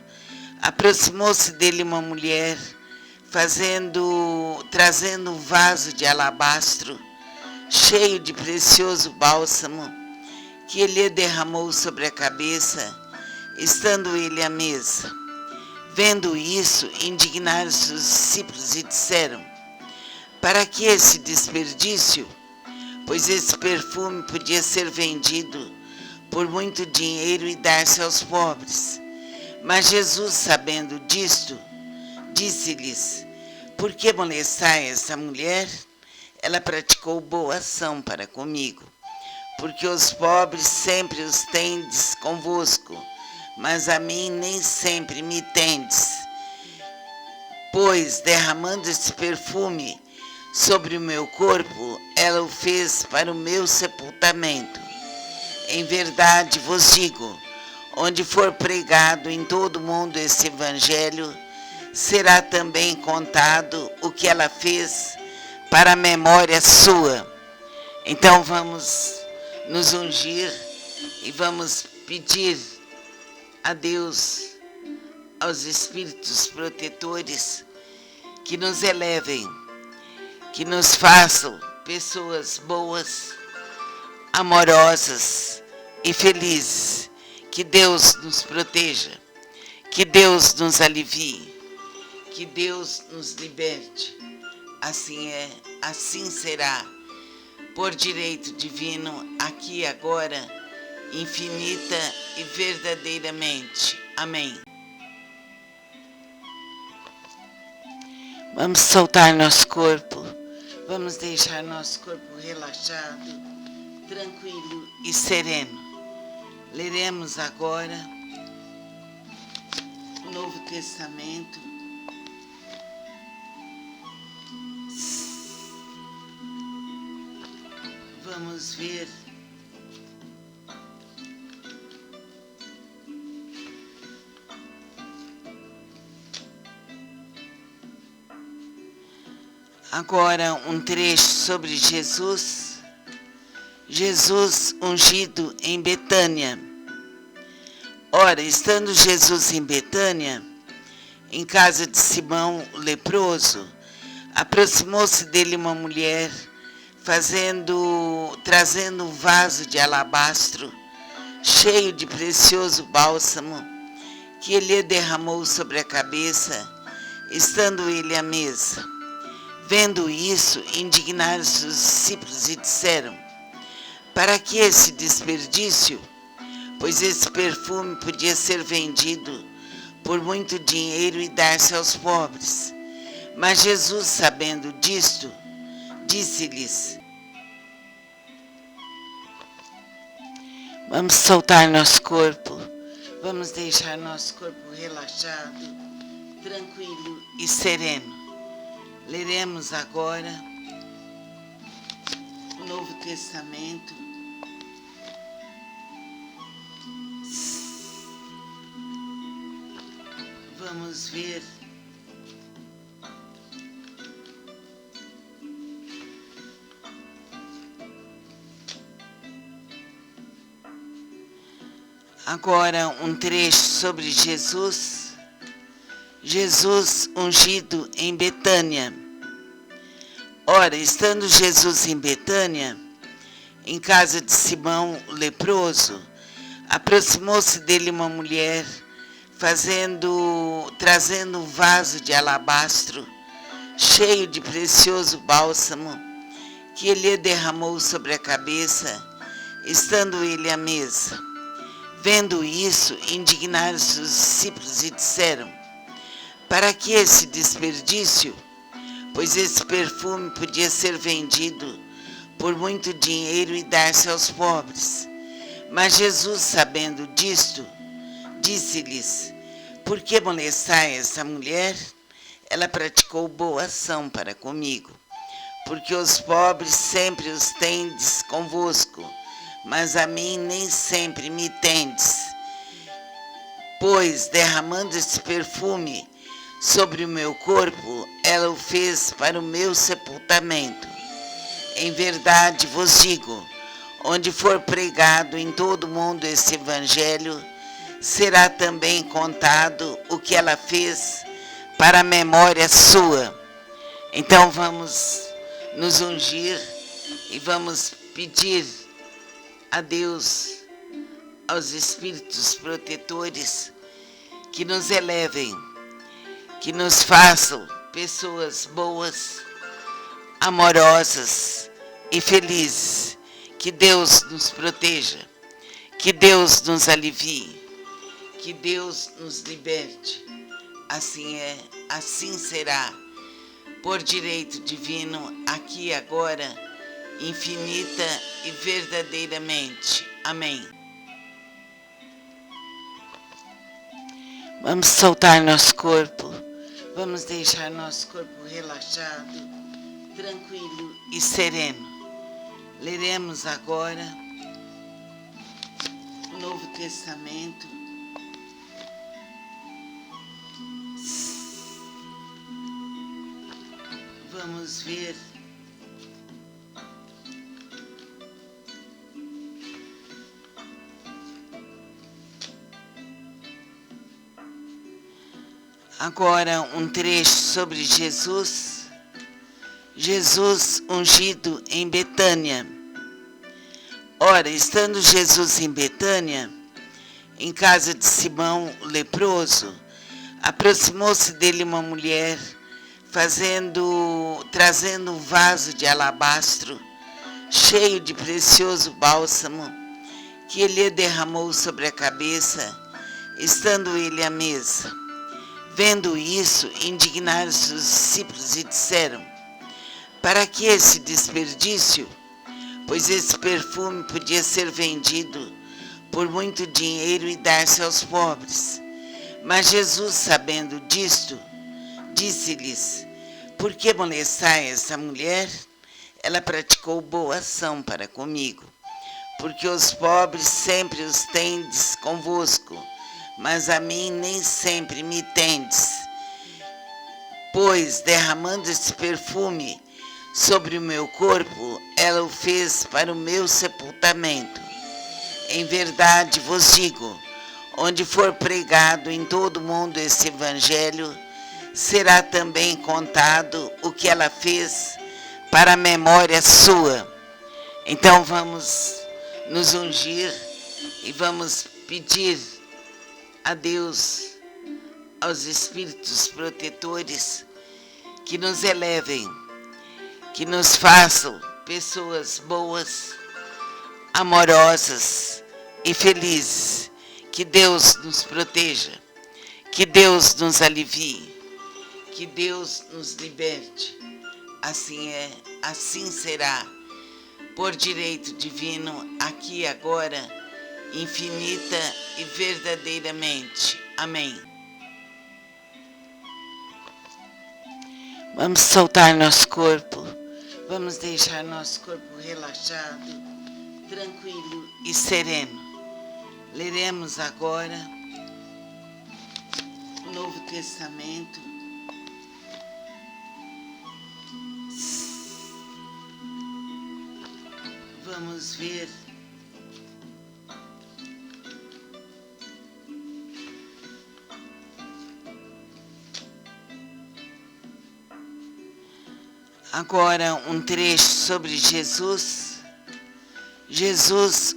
aproximou-se dele uma mulher, trazendo um vaso de alabastro, cheio de precioso bálsamo, que ele derramou sobre a cabeça, estando ele à mesa. Vendo isso, indignaram-se os discípulos e disseram: para que esse desperdício? Pois esse perfume podia ser vendido por muito dinheiro e dar-se aos pobres. Mas Jesus, sabendo disto, disse-lhes: por que molestai essa mulher? Ela praticou boa ação para comigo, porque os pobres sempre os tendes convosco, mas a mim nem sempre me tendes. Pois, derramando esse perfume sobre o meu corpo, ela o fez para o meu sepultamento. Em verdade vos digo, onde for pregado em todo o mundo esse evangelho, será também contado o que ela fez para a memória sua. Então vamos nos ungir e vamos pedir a Deus, aos espíritos protetores, que nos elevem, que nos façam pessoas boas, amorosas e felizes. Que Deus nos proteja, que Deus nos alivie, que Deus nos liberte. Assim é, assim será, por direito divino, aqui e agora, infinita e verdadeiramente. Amém. Vamos soltar nosso corpo, vamos deixar nosso corpo relaxado, tranquilo e sereno. Leremos agora o Novo Testamento. Vamos ver agora um trecho sobre Jesus, Jesus ungido em Betânia. Ora, estando Jesus em Betânia, em casa de Simão o leproso, aproximou-se dele uma mulher, trazendo um vaso de alabastro, cheio de precioso bálsamo, que ele derramou sobre a cabeça, estando ele à mesa. Vendo isso, indignaram-se os discípulos e disseram: para que esse desperdício? Pois esse perfume podia ser vendido por muito dinheiro e dar-se aos pobres. Mas Jesus, sabendo disto, disse-lhes: vamos soltar nosso corpo, vamos deixar nosso corpo relaxado, tranquilo e sereno. Leremos agora o Novo Testamento. Vamos ver agora um trecho sobre Jesus, Jesus ungido em Betânia. Ora, estando Jesus em Betânia, em casa de Simão o leproso, aproximou-se dele uma mulher, trazendo um vaso de alabastro, cheio de precioso bálsamo, que ele derramou sobre a cabeça, estando ele à mesa. Vendo isso, indignaram-se os discípulos e disseram: para que esse desperdício? Pois esse perfume podia ser vendido por muito dinheiro e dar-se aos pobres. Mas Jesus, sabendo disto, disse-lhes: por que molestai essa mulher? Ela praticou boa ação para comigo, porque os pobres sempre os tendes convosco, mas a mim nem sempre me tendes. pois derramando esse perfume sobre o meu corpo, ela o fez para o meu sepultamento. Em verdade vos digo, onde for pregado em todo o mundo esse evangelho, será também contado o que ela fez para a memória sua. Então vamos nos ungir e vamos pedir a Deus, aos espíritos protetores, que nos elevem, que nos façam pessoas boas, amorosas e felizes. Que Deus nos proteja, que Deus nos alivie, que Deus nos liberte. Assim é, assim será, por direito divino, aqui e agora, infinita e verdadeiramente. Amém. Vamos soltar nosso corpo, vamos deixar nosso corpo relaxado, tranquilo e sereno. Leremos agora o Novo Testamento. Vamos ver agora um trecho sobre Jesus ungido em Betânia. Ora, estando Jesus em Betânia, em casa de Simão o leproso, aproximou-se dele uma mulher, trazendo um vaso de alabastro cheio de precioso bálsamo, que ele derramou sobre a cabeça, estando ele à mesa. Vendo isso, indignaram-se os discípulos e disseram: para que esse desperdício? Pois esse perfume podia ser vendido por muito dinheiro e dar-se aos pobres. Mas Jesus, sabendo disto, disse-lhes: por que molestai essa mulher? Ela praticou boa ação para comigo, porque os pobres sempre os tendes convosco, mas a mim nem sempre me tendes. Pois, derramando esse perfume sobre o meu corpo, ela o fez para o meu sepultamento. Em verdade vos digo, onde for pregado em todo o mundo esse evangelho, será também contado o que ela fez para a memória sua. Então vamos nos ungir e vamos pedir a Deus, aos espíritos protetores, que nos elevem, que nos façam pessoas boas, amorosas e felizes. Que Deus nos proteja, que Deus nos alivie, que Deus nos liberte. Assim é, assim será, por direito divino, aqui e agora, infinita e verdadeiramente. Amém. Vamos soltar nosso corpo, vamos deixar nosso corpo relaxado, tranquilo e sereno. Leremos agora o Novo Testamento. Vamos ver agora um trecho sobre Jesus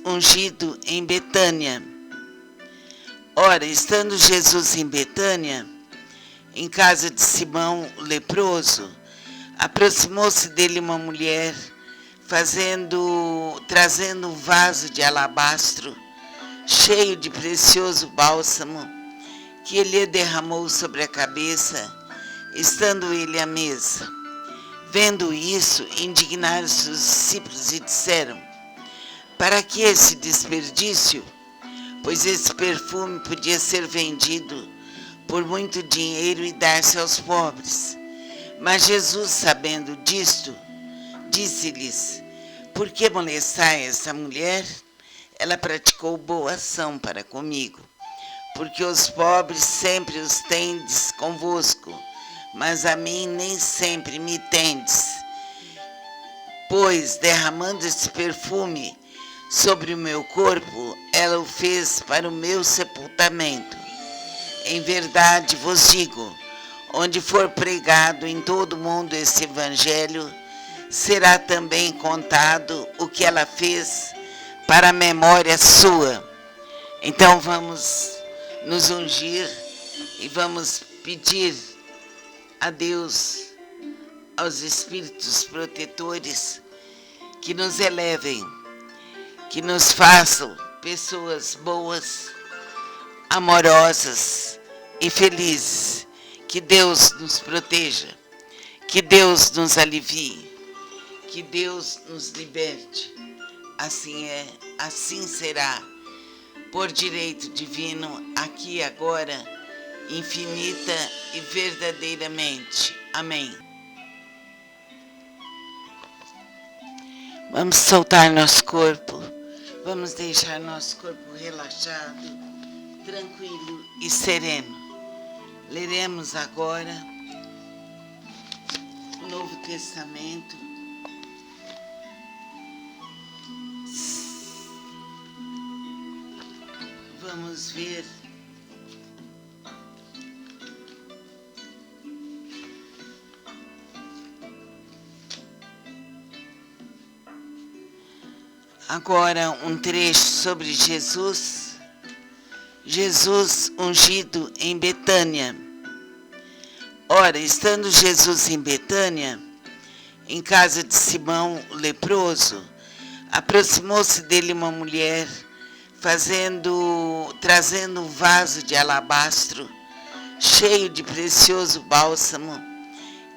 ungido em Betânia. Ora, estando Jesus em Betânia, em casa de Simão o leproso, aproximou-se dele uma mulher, trazendo um vaso de alabastro cheio de precioso bálsamo, que ele derramou sobre a cabeça, estando ele à mesa. Vendo isso, indignaram-se os discípulos e disseram: para que esse desperdício? Pois esse perfume podia ser vendido por muito dinheiro e dar-se aos pobres. Mas Jesus, sabendo disto, disse-lhes: por que molestai essa mulher? Ela praticou boa ação para comigo, porque os pobres sempre os tendes convosco, mas a mim nem sempre me tendes. Pois, derramando esse perfume sobre o meu corpo, ela o fez para o meu sepultamento. Em verdade vos digo, onde for pregado em todo o mundo esse evangelho, será também contado o que ela fez para a memória sua. Então vamos nos ungir e vamos pedir a Deus, aos espíritos protetores, que nos elevem, que nos façam pessoas boas, amorosas e felizes. Que Deus nos proteja, que Deus nos alivie, que Deus nos liberte. Assim é, assim será, por direito divino, aqui e agora, infinita e verdadeiramente. Amém. Vamos soltar nosso corpo, vamos deixar nosso corpo relaxado, tranquilo e sereno. Leremos agora o Novo Testamento. Vamos ver agora um trecho sobre Jesus ungido em Betânia. Ora, estando Jesus em Betânia, em casa de Simão o leproso, aproximou-se dele uma mulher, trazendo um vaso de alabastro, cheio de precioso bálsamo,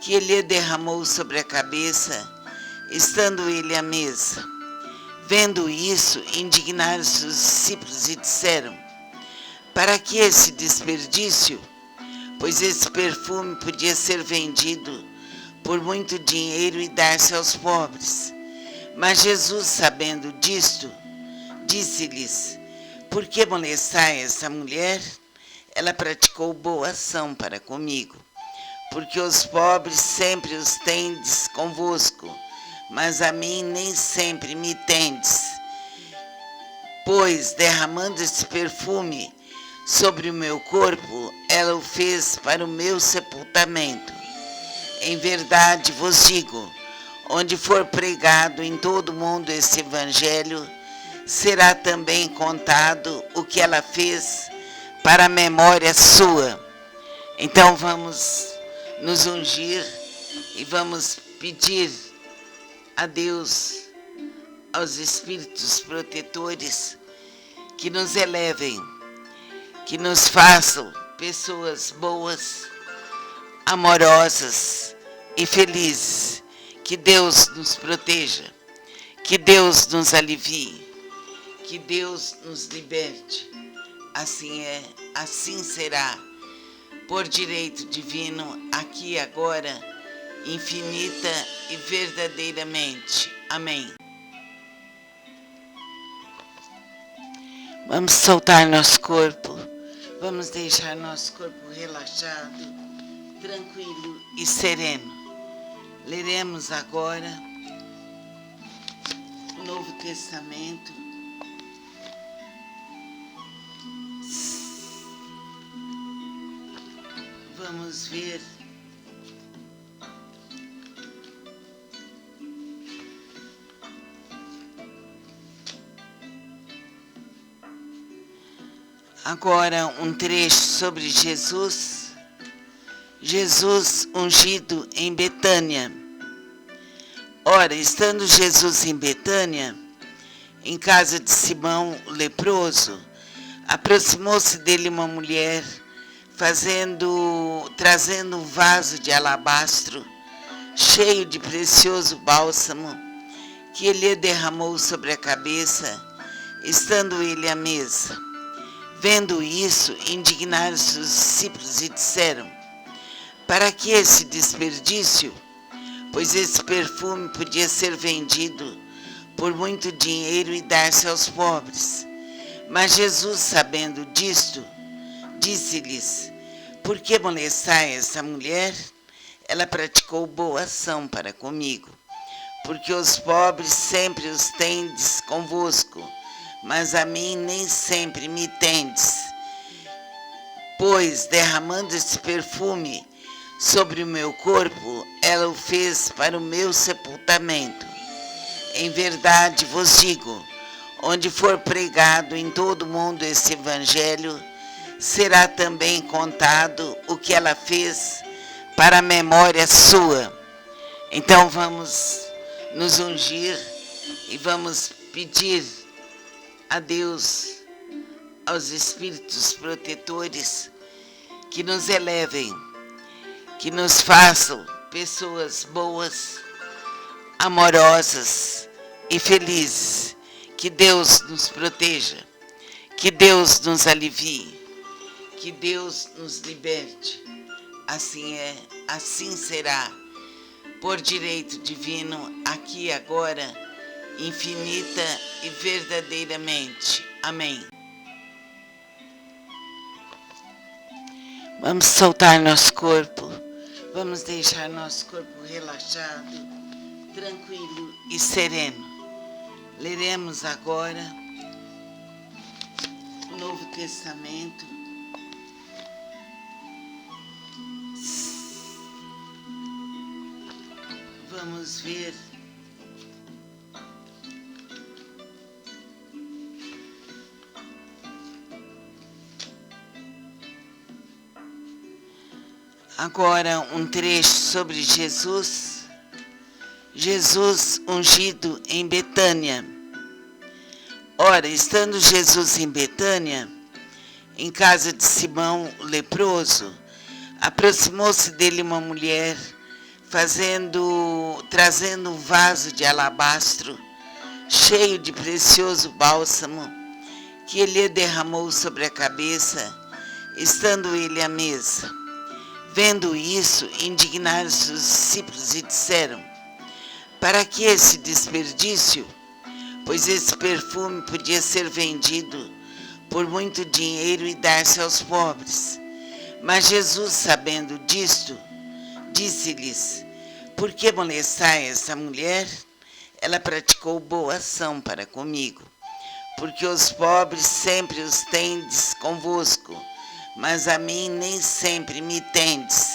que ele derramou sobre a cabeça, estando ele à mesa. Vendo isso, indignaram-se os discípulos e disseram: para que esse desperdício? Pois esse perfume podia ser vendido por muito dinheiro e dar-se aos pobres. Mas Jesus, sabendo disto, disse-lhes: por que molestai essa mulher? Ela praticou boa ação para comigo, porque os pobres sempre os tendes convosco, mas a mim nem sempre me tendes. Pois, derramando esse perfume sobre o meu corpo, ela o fez para o meu sepultamento. Em verdade vos digo, onde for pregado em todo o mundo esse evangelho, será também contado o que ela fez para a memória sua. Então vamos nos ungir e vamos pedir a Deus, aos espíritos protetores, que nos elevem, que nos façam pessoas boas, amorosas e felizes. Que Deus nos proteja, que Deus nos alivie, que Deus nos liberte. Assim é, assim será, por direito divino, aqui e agora, infinita e verdadeiramente. Amém. Vamos soltar nosso corpo, vamos deixar nosso corpo relaxado, tranquilo e sereno. Leremos agora o Novo Testamento. Vamos ver agora um trecho sobre Jesus ungido em Betânia. Ora, estando Jesus em Betânia, em casa de Simão o leproso, aproximou-se dele uma mulher, trazendo um vaso de alabastro, cheio de precioso bálsamo, que ele derramou sobre a cabeça, estando ele à mesa. Vendo isso, indignaram-se os discípulos e disseram: para que esse desperdício? Pois esse perfume podia ser vendido por muito dinheiro e dar-se aos pobres. Mas Jesus, sabendo disto, Disse-lhes: por que molestai essa mulher? Ela praticou boa ação para comigo. Porque os pobres sempre os tendes convosco, mas a mim nem sempre me tendes. Pois, derramando esse perfume sobre o meu corpo, ela o fez para o meu sepultamento. Em verdade vos digo, onde for pregado em todo o mundo esse evangelho, será também contado o que ela fez para a memória sua. Então vamos nos ungir e vamos pedir a Deus, aos espíritos protetores, que nos elevem, que nos façam pessoas boas, amorosas e felizes. Que Deus nos proteja, que Deus nos alivie, que Deus nos liberte. Assim é, assim será, por direito divino, aqui e agora, infinita e verdadeiramente. Amém. Vamos soltar nosso corpo, vamos deixar nosso corpo relaxado, tranquilo e sereno. Leremos agora o Novo Testamento. Vamos ver agora um trecho sobre Jesus ungido em Betânia. Ora, estando Jesus em Betânia, em casa de Simão o leproso, aproximou-se dele uma mulher, trazendo um vaso de alabastro, cheio de precioso bálsamo, que ele derramou sobre a cabeça, estando ele à mesa. Vendo isso, indignaram-se os discípulos e disseram: para que esse desperdício? Pois esse perfume podia ser vendido por muito dinheiro e dar-se aos pobres. Mas Jesus, sabendo disto, disse-lhes: por que molestai essa mulher? Ela praticou boa ação para comigo. Porque os pobres sempre os tendes convosco, mas a mim nem sempre me tendes.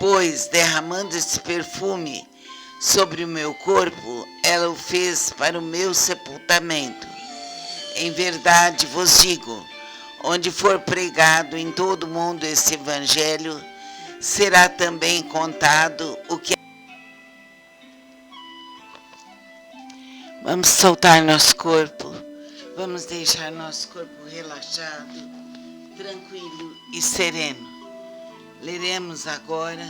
Pois, derramando esse perfume sobre o meu corpo, ela o fez para o meu sepultamento. Em verdade vos digo, onde for pregado em todo o mundo esse evangelho, será também contado o que... Vamos soltar nosso corpo, vamos deixar nosso corpo relaxado, tranquilo e sereno. Leremos agora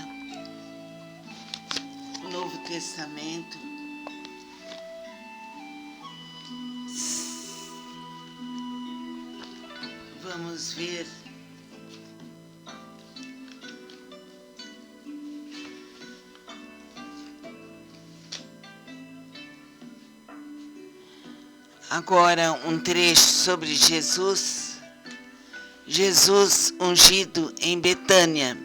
o Novo Testamento. Vamos ver agora um trecho sobre Jesus ungido em Betânia.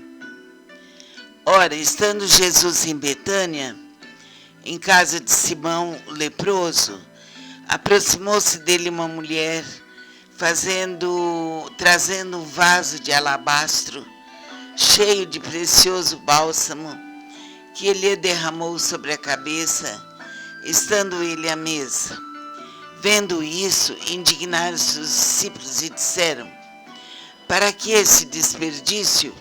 Ora, estando Jesus em Betânia, em casa de Simão o leproso, aproximou-se dele uma mulher, trazendo um vaso de alabastro, cheio de precioso bálsamo, que ele derramou sobre a cabeça, estando ele à mesa. Vendo isso, indignaram-se os discípulos e disseram: para que esse desperdício?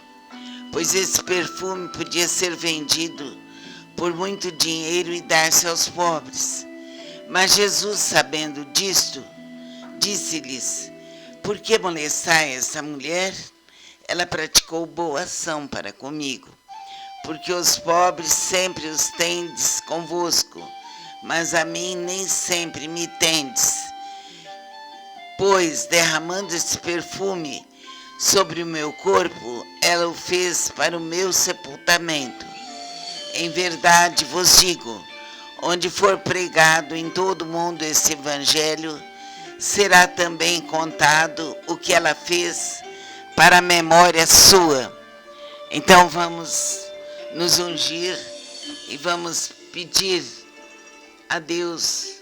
Pois esse perfume podia ser vendido por muito dinheiro e dar-se aos pobres. Mas Jesus, sabendo disto, disse-lhes: por que molestai essa mulher? Ela praticou boa ação para comigo. Porque os pobres sempre os tendes convosco, mas a mim nem sempre me tendes. Pois, derramando esse perfume sobre o meu corpo, ela o fez para o meu sepultamento. Em verdade vos digo, onde for pregado em todo o mundo esse evangelho, será também contado o que ela fez para a memória sua. Então vamos nos ungir e vamos pedir a Deus,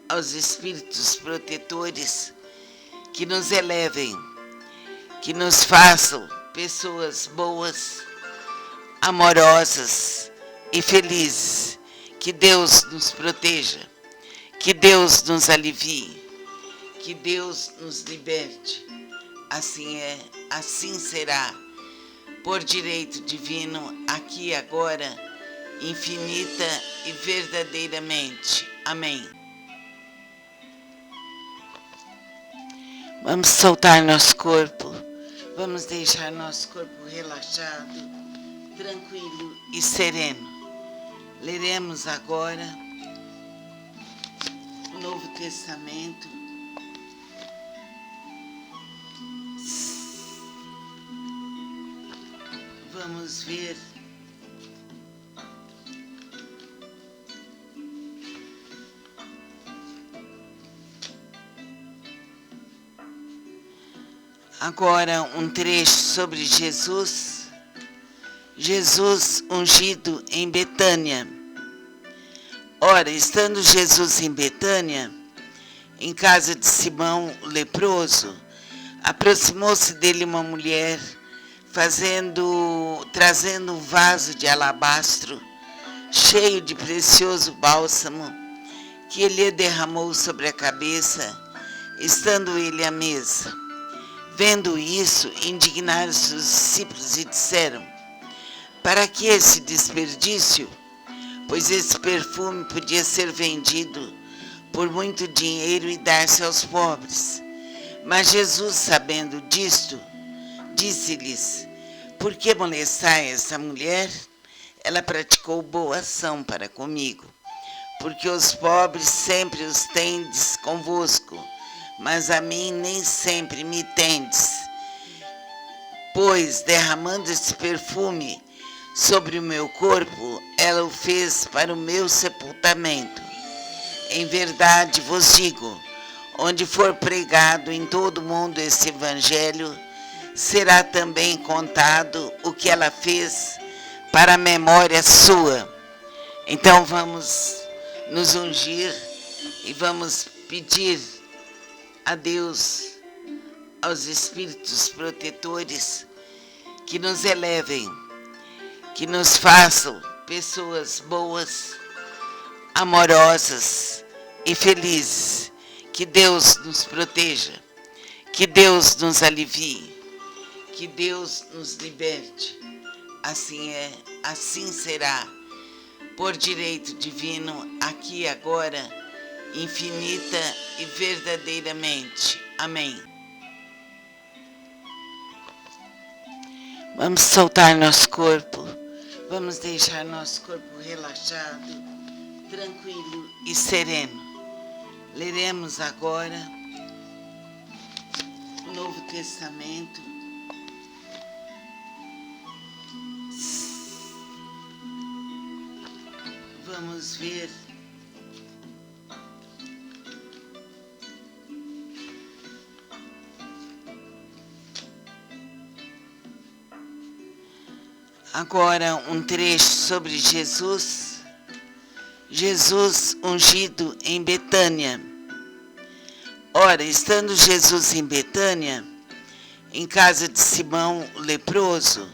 aos espíritos protetores, que nos elevem, que nos façam pessoas boas, amorosas e felizes. Que Deus nos proteja, que Deus nos alivie, que Deus nos liberte. Assim é, assim será, por direito divino, aqui e agora, infinita e verdadeiramente. Amém. Vamos soltar nosso corpo, vamos deixar nosso corpo relaxado, tranquilo e sereno. Leremos agora o Novo Testamento. Vamos ver agora um trecho sobre Jesus ungido em Betânia. Ora, estando Jesus em Betânia, em casa de Simão o leproso, aproximou-se dele uma mulher, trazendo um vaso de alabastro cheio de precioso bálsamo, que ele derramou sobre a cabeça, estando ele à mesa. Vendo isso, indignaram-se os discípulos e disseram: para que esse desperdício? Pois esse perfume podia ser vendido por muito dinheiro e dar-se aos pobres. Mas Jesus, sabendo disto, disse-lhes: por que molestai essa mulher? Ela praticou boa ação para comigo, porque os pobres sempre os tendes convosco, mas a mim nem sempre me tendes. Pois, derramando esse perfume sobre o meu corpo, ela o fez para o meu sepultamento. Em verdade vos digo, onde for pregado em todo o mundo esse evangelho, será também contado o que ela fez para a memória sua. Então vamos nos ungir e vamos pedir a Deus, aos espíritos protetores, que nos elevem, que nos façam pessoas boas, amorosas e felizes. Que Deus nos proteja, que Deus nos alivie, que Deus nos liberte. Assim é, assim será, por direito divino, aqui e agora, infinita e verdadeiramente. Amém. Vamos soltar nosso corpo, vamos deixar nosso corpo relaxado, tranquilo e sereno. Leremos agora o Novo Testamento. Vamos ver agora um trecho sobre Jesus ungido em Betânia. Ora, estando Jesus em Betânia, em casa de Simão o leproso,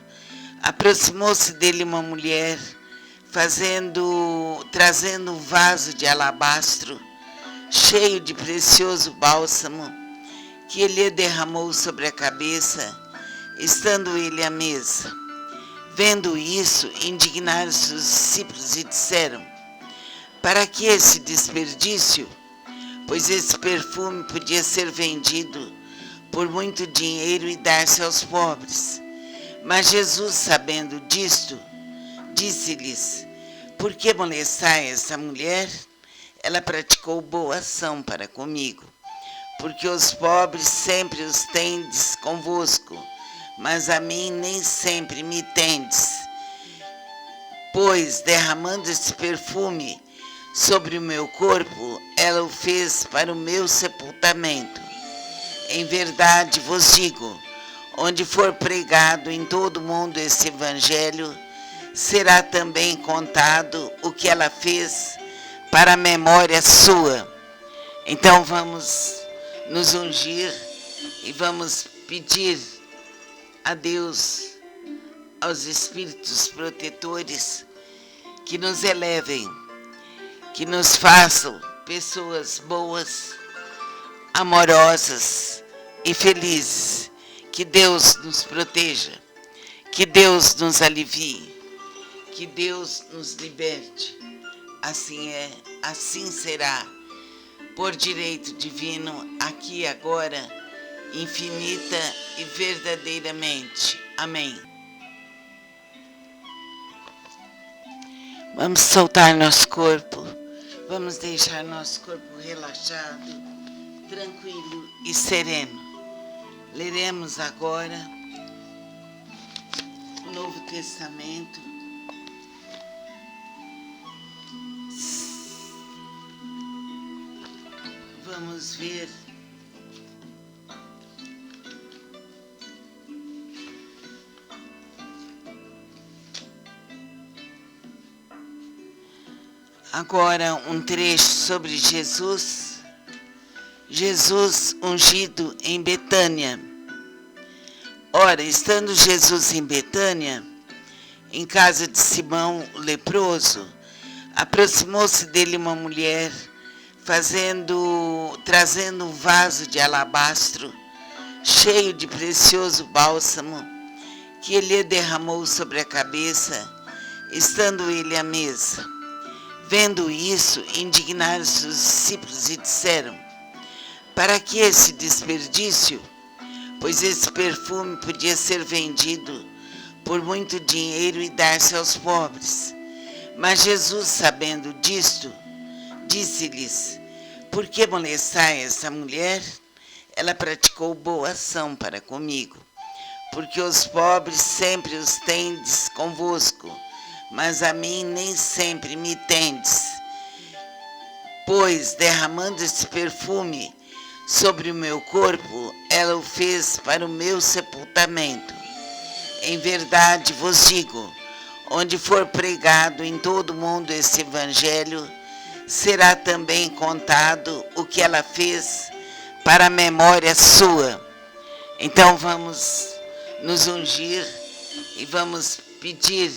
aproximou-se dele uma mulher, trazendo um vaso de alabastro cheio de precioso bálsamo, que ele derramou sobre a cabeça, estando ele à mesa. Vendo isso, indignaram-se os discípulos e disseram: para que esse desperdício? Pois esse perfume podia ser vendido por muito dinheiro e dar-se aos pobres. Mas Jesus, sabendo disto, disse-lhes: por que molestai essa mulher? Ela praticou boa ação para comigo, porque os pobres sempre os tendes convosco, mas a mim nem sempre me tendes. Pois, derramando esse perfume sobre o meu corpo, ela o fez para o meu sepultamento. Em verdade vos digo, onde for pregado em todo o mundo esse evangelho, será também contado o que ela fez para a memória sua. Então vamos nos ungir e vamos pedir a Deus, aos espíritos protetores, que nos elevem, que nos façam pessoas boas, amorosas e felizes. Que Deus nos proteja, que Deus nos alivie, que Deus nos liberte. Assim é, assim será, por direito divino, aqui e agora, infinita e verdadeiramente. Amém. Vamos soltar nosso corpo, vamos deixar nosso corpo relaxado, tranquilo e sereno. Leremos agora o Novo Testamento. Vamos ver agora um trecho sobre Jesus ungido em Betânia. Ora, estando Jesus em Betânia, em casa de Simão o leproso, aproximou-se dele uma mulher, trazendo um vaso de alabastro, cheio de precioso bálsamo, que ele derramou sobre a cabeça, estando ele à mesa. Vendo isso, indignaram-se os discípulos e disseram: para que esse desperdício? Pois esse perfume podia ser vendido por muito dinheiro e dar-se aos pobres. Mas Jesus, sabendo disto, disse-lhes: por que molestai essa mulher? Ela praticou boa ação para comigo, porque os pobres sempre os tendes convosco, mas a mim nem sempre me tendes. Pois, derramando esse perfume sobre o meu corpo, ela o fez para o meu sepultamento. Em verdade vos digo, onde for pregado em todo o mundo esse evangelho, será também contado o que ela fez para a memória sua. Então vamos nos ungir e vamos pedir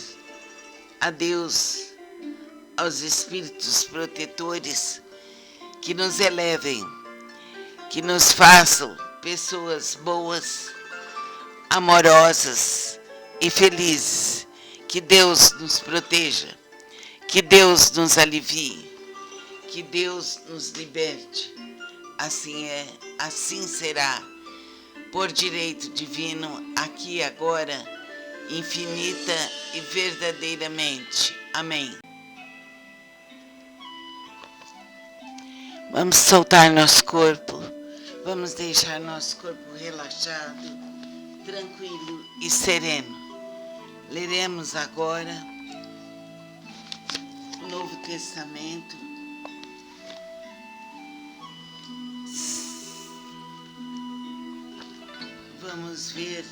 a Deus, aos espíritos protetores, que nos elevem, que nos façam pessoas boas, amorosas e felizes. Que Deus nos proteja, que Deus nos alivie, que Deus nos liberte. Assim é, assim será, por direito divino, aqui e agora, infinita e verdadeiramente. Amém. Vamos soltar nosso corpo, vamos deixar nosso corpo relaxado, tranquilo e sereno. Leremos agora o Novo Testamento. Vamos ver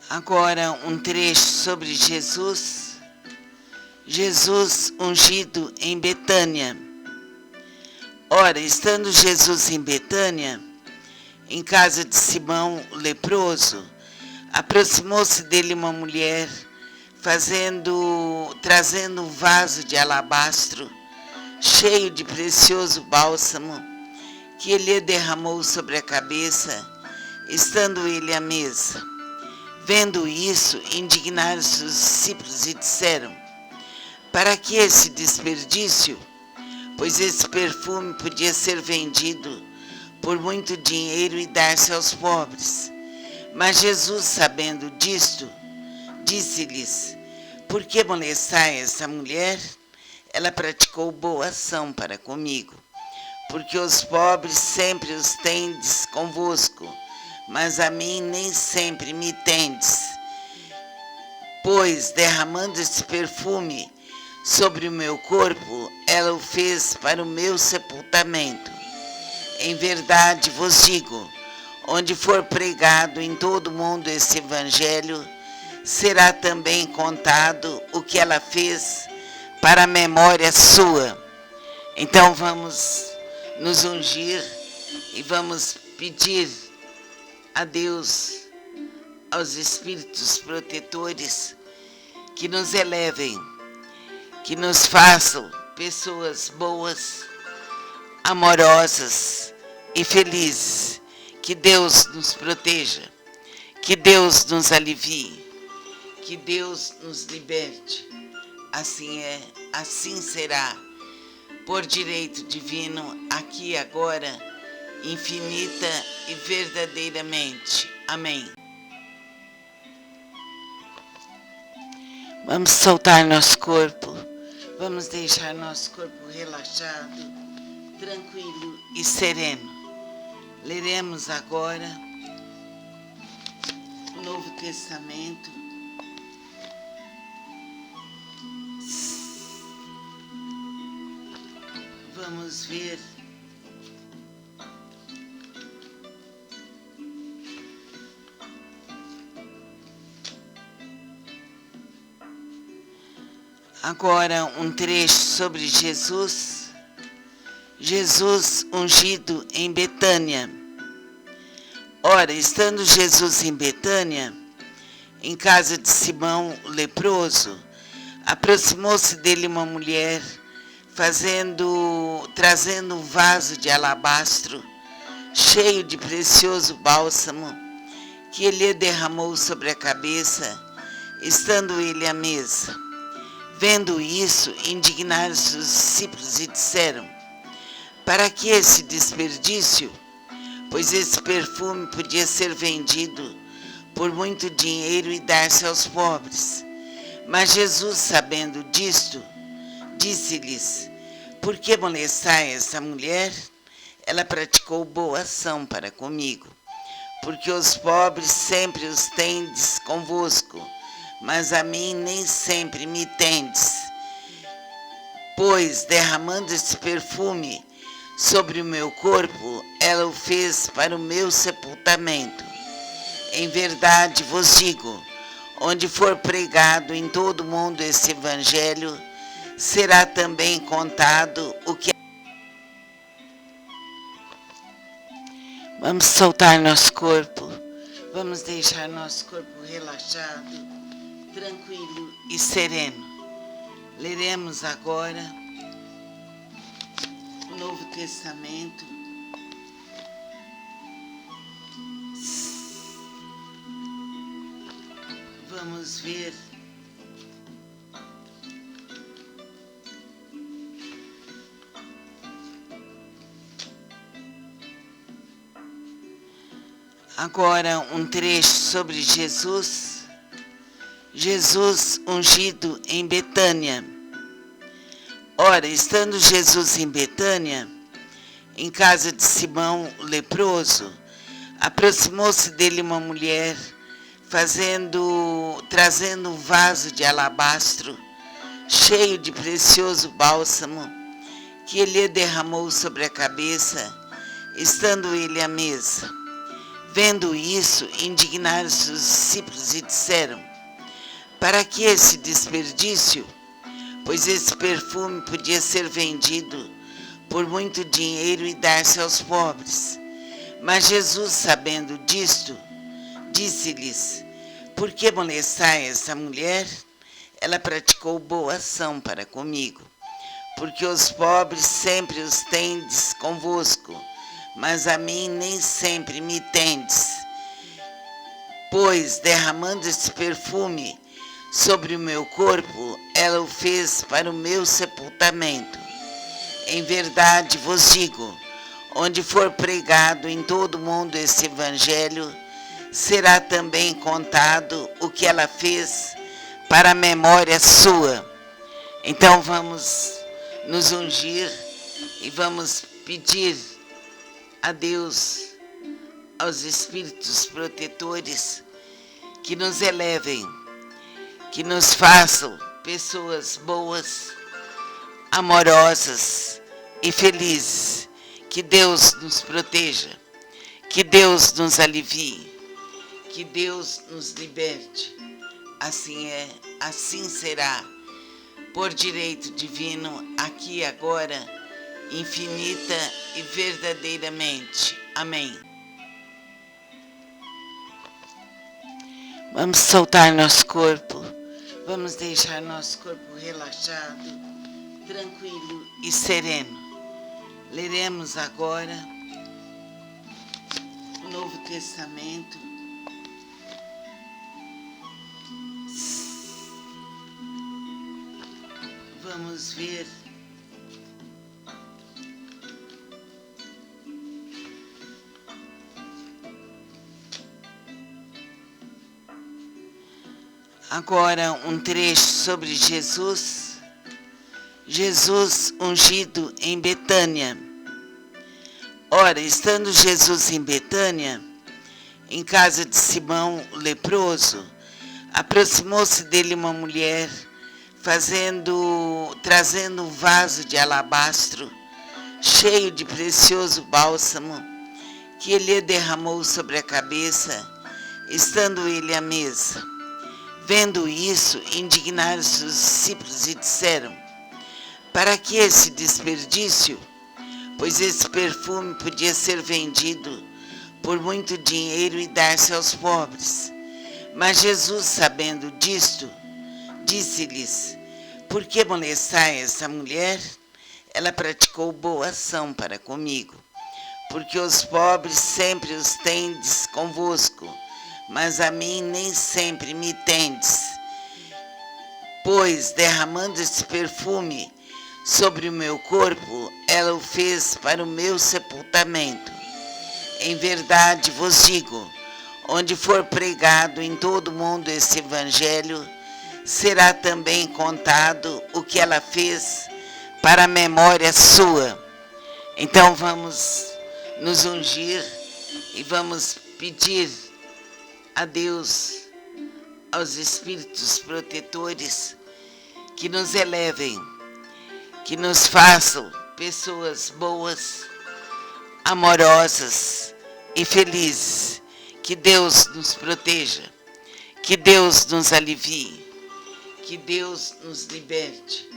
agora um trecho sobre Jesus ungido em Betânia. Ora, estando Jesus em Betânia, em casa de Simão o leproso, aproximou-se dele uma mulher, trazendo um vaso de alabastro, cheio de precioso bálsamo, que ele derramou sobre a cabeça, estando ele à mesa. Vendo isso, indignaram-se os discípulos e disseram: para que esse desperdício? Pois esse perfume podia ser vendido por muito dinheiro e dar-se aos pobres. Mas Jesus, sabendo disto, disse-lhes: por que molestai essa mulher? Ela praticou boa ação para comigo, porque os pobres sempre os tendes convosco, mas a mim nem sempre me tendes. Pois, derramando esse perfume sobre o meu corpo, ela o fez para o meu sepultamento. Em verdade vos digo, onde for pregado em todo o mundo esse evangelho, será também contado o que ela fez para a memória sua. Então vamos nos ungir e vamos pedir a Deus, aos espíritos protetores, que nos elevem, que nos façam pessoas boas, amorosas e felizes. Que Deus nos proteja, que Deus nos alivie, que Deus nos liberte. Assim é, assim será, por direito divino, aqui e agora, infinita e verdadeiramente. Amém. Vamos soltar nosso corpo, vamos deixar nosso corpo relaxado, tranquilo e sereno. Leremos agora o Novo Testamento. Vamos ver agora um trecho sobre Jesus ungido em Betânia. Ora, estando Jesus em Betânia, em casa de Simão o leproso, aproximou-se dele uma mulher, trazendo um vaso de alabastro, cheio de precioso bálsamo, que ele derramou sobre a cabeça, estando ele à mesa. Vendo isso, indignaram-se os discípulos e disseram: para que esse desperdício? Pois esse perfume podia ser vendido por muito dinheiro e dar-se aos pobres. Mas Jesus, sabendo disto, disse-lhes: por que molestai essa mulher? Ela praticou boa ação para comigo, porque os pobres sempre os tendes convosco, mas a mim nem sempre me tendes. Pois, derramando esse perfume sobre o meu corpo, ela o fez para o meu sepultamento. Em verdade vos digo, onde for pregado em todo o mundo esse evangelho, será também contado o que... Vamos soltar nosso corpo, vamos deixar nosso corpo relaxado, tranquilo e sereno. Leremos agora o Novo Testamento. Vamos ver agora um trecho sobre Jesus ungido em Betânia. Ora, estando Jesus em Betânia, em casa de Simão o leproso, aproximou-se dele uma mulher, trazendo um vaso de alabastro, cheio de precioso bálsamo, que ele derramou sobre a cabeça, estando ele à mesa. Vendo isso, indignaram-se os discípulos e disseram: para que esse desperdício? Pois esse perfume podia ser vendido por muito dinheiro e dar-se aos pobres. Mas Jesus, sabendo disto, disse-lhes: por que molestai essa mulher? Ela praticou boa ação para comigo, porque os pobres sempre os tendes convosco, mas a mim nem sempre me tendes. Pois, derramando esse perfume sobre o meu corpo, ela o fez para o meu sepultamento. Em verdade vos digo, onde for pregado em todo o mundo esse evangelho, será também contado o que ela fez para a memória sua. Então vamos nos ungir e vamos pedir a Deus, aos espíritos protetores, que nos elevem, que nos façam pessoas boas, amorosas e felizes. Que Deus nos proteja, que Deus nos alivie, que Deus nos liberte. Assim é, assim será, por direito divino, aqui e agora, infinita e verdadeiramente. Amém. Vamos soltar nosso corpo, vamos deixar nosso corpo relaxado, tranquilo e sereno. Leremos agora o Novo Testamento. Vamos ver agora um trecho sobre Jesus ungido em Betânia. Ora, estando Jesus em Betânia, em casa de Simão o leproso, aproximou-se dele uma mulher, trazendo um vaso de alabastro, cheio de precioso bálsamo, que ele derramou sobre a cabeça, estando ele à mesa. Vendo isso, indignaram-se os discípulos e disseram: para que esse desperdício? Pois esse perfume podia ser vendido por muito dinheiro e dar-se aos pobres. Mas Jesus, sabendo disto, disse-lhes: por que molestai essa mulher? Ela praticou boa ação para comigo, porque os pobres sempre os tendes convosco, mas a mim nem sempre me tendes. Pois, derramando esse perfume sobre o meu corpo, ela o fez para o meu sepultamento. Em verdade vos digo, onde for pregado em todo o mundo esse evangelho, será também contado o que ela fez para a memória sua. Então vamos nos ungir e vamos pedir a Deus, aos espíritos protetores, que nos elevem, que nos façam pessoas boas, amorosas e felizes. Que Deus nos proteja, que Deus nos alivie, que Deus nos liberte.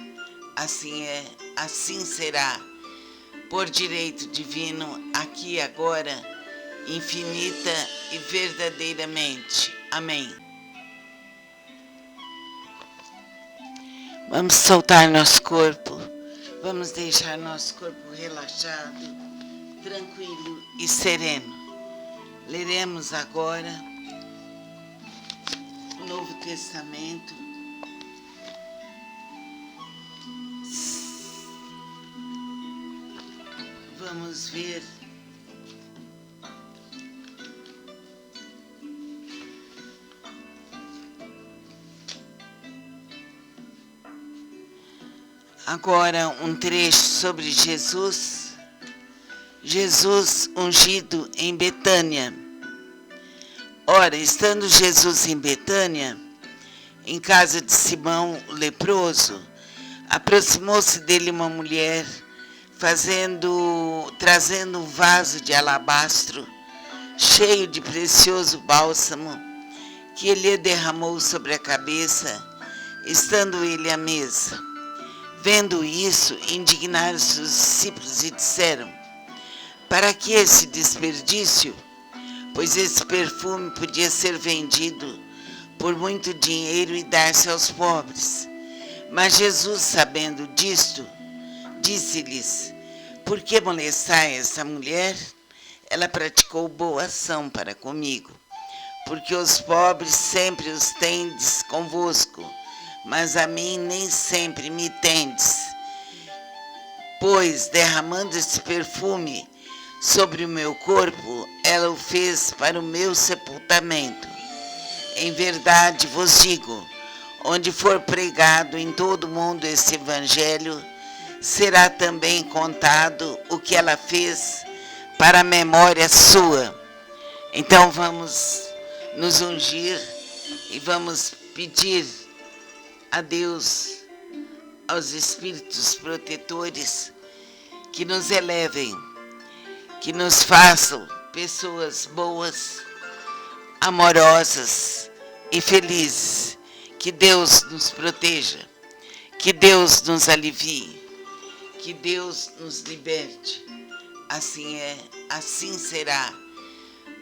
Assim é, assim será, por direito divino, aqui e agora, infinita e verdadeiramente. Amém. Vamos soltar nosso corpo, vamos deixar nosso corpo relaxado, tranquilo e sereno. Leremos agora o Novo Testamento. Vamos ver agora um trecho sobre Jesus ungido em Betânia. Ora, estando Jesus em Betânia, em casa de Simão o leproso, aproximou-se dele uma mulher, trazendo um vaso de alabastro, cheio de precioso bálsamo, que ele derramou sobre a cabeça, estando ele à mesa. Vendo isso, indignaram-se os discípulos e disseram: para que esse desperdício? Pois esse perfume podia ser vendido por muito dinheiro e dar-se aos pobres. Mas Jesus, sabendo disto, disse-lhes: por que molestai essa mulher? Ela praticou boa ação para comigo, porque os pobres sempre os tendes convosco, mas a mim nem sempre me tendes. Pois, derramando esse perfume sobre o meu corpo, ela o fez para o meu sepultamento. Em verdade vos digo, onde for pregado em todo o mundo esse evangelho, será também contado o que ela fez para a memória sua. Então vamos nos ungir e vamos pedir a Deus, aos espíritos protetores que nos elevem, que nos façam pessoas boas, amorosas e felizes. Que Deus nos proteja, que Deus nos alivie, que Deus nos liberte. Assim é, assim será,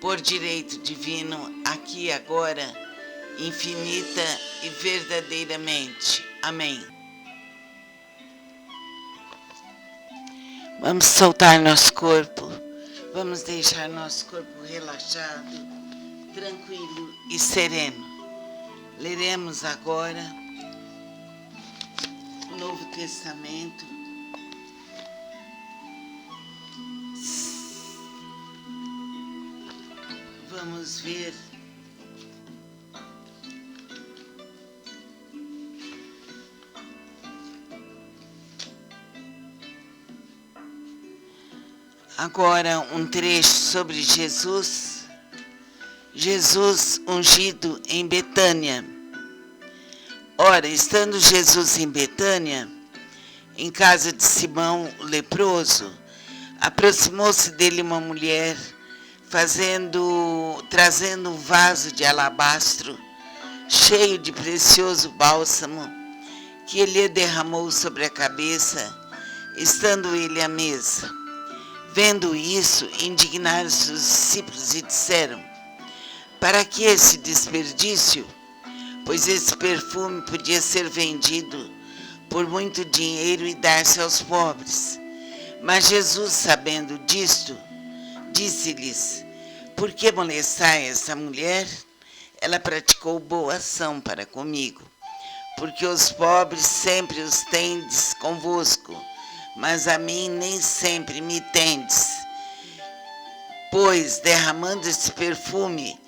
por direito divino, aqui e agora, infinita e verdadeiramente. Amém. Vamos soltar nosso corpo, vamos deixar nosso corpo relaxado, tranquilo e sereno. Leremos agora o Novo Testamento. Vamos ver agora um trecho sobre Jesus ungido em Betânia. Ora, estando Jesus em Betânia, em casa de Simão o leproso, aproximou-se dele uma mulher, trazendo um vaso de alabastro, cheio de precioso bálsamo, que ele derramou sobre a cabeça, estando ele à mesa. Vendo isso, indignaram-se os discípulos e disseram: para que esse desperdício? Pois esse perfume podia ser vendido por muito dinheiro e dar-se aos pobres. Mas Jesus, sabendo disto, disse-lhes: por que molestai essa mulher? Ela praticou boa ação para comigo, porque os pobres sempre os tendes convosco, mas a mim nem sempre me tendes. Pois, derramando esse perfume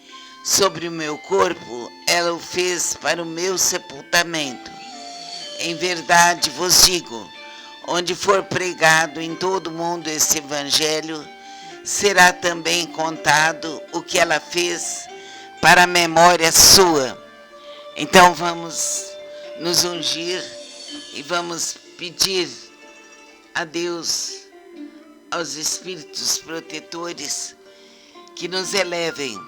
sobre o meu corpo, ela o fez para o meu sepultamento. Em verdade vos digo, onde for pregado em todo o mundo esse evangelho, será também contado o que ela fez para a memória sua. Então vamos nos ungir e vamos pedir a Deus, aos espíritos protetores que nos elevem,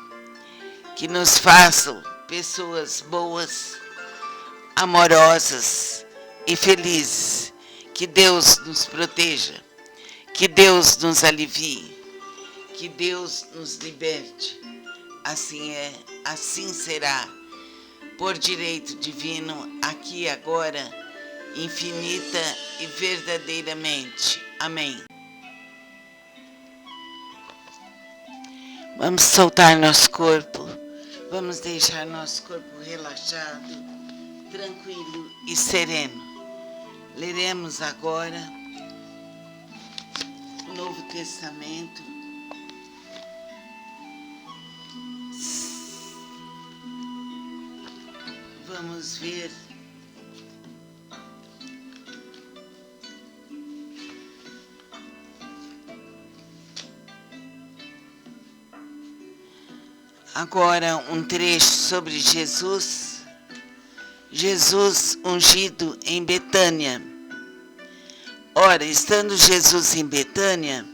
que nos façam pessoas boas, amorosas e felizes. Que Deus nos proteja, que Deus nos alivie, que Deus nos liberte. Assim é, assim será, por direito divino, aqui e agora, infinita e verdadeiramente. Amém. Vamos soltar nosso corpo, vamos deixar nosso corpo relaxado, tranquilo e sereno. Leremos agora o Novo Testamento. Vamos ver agora um trecho sobre Jesus ungido em Betânia. Ora, estando Jesus em Betânia,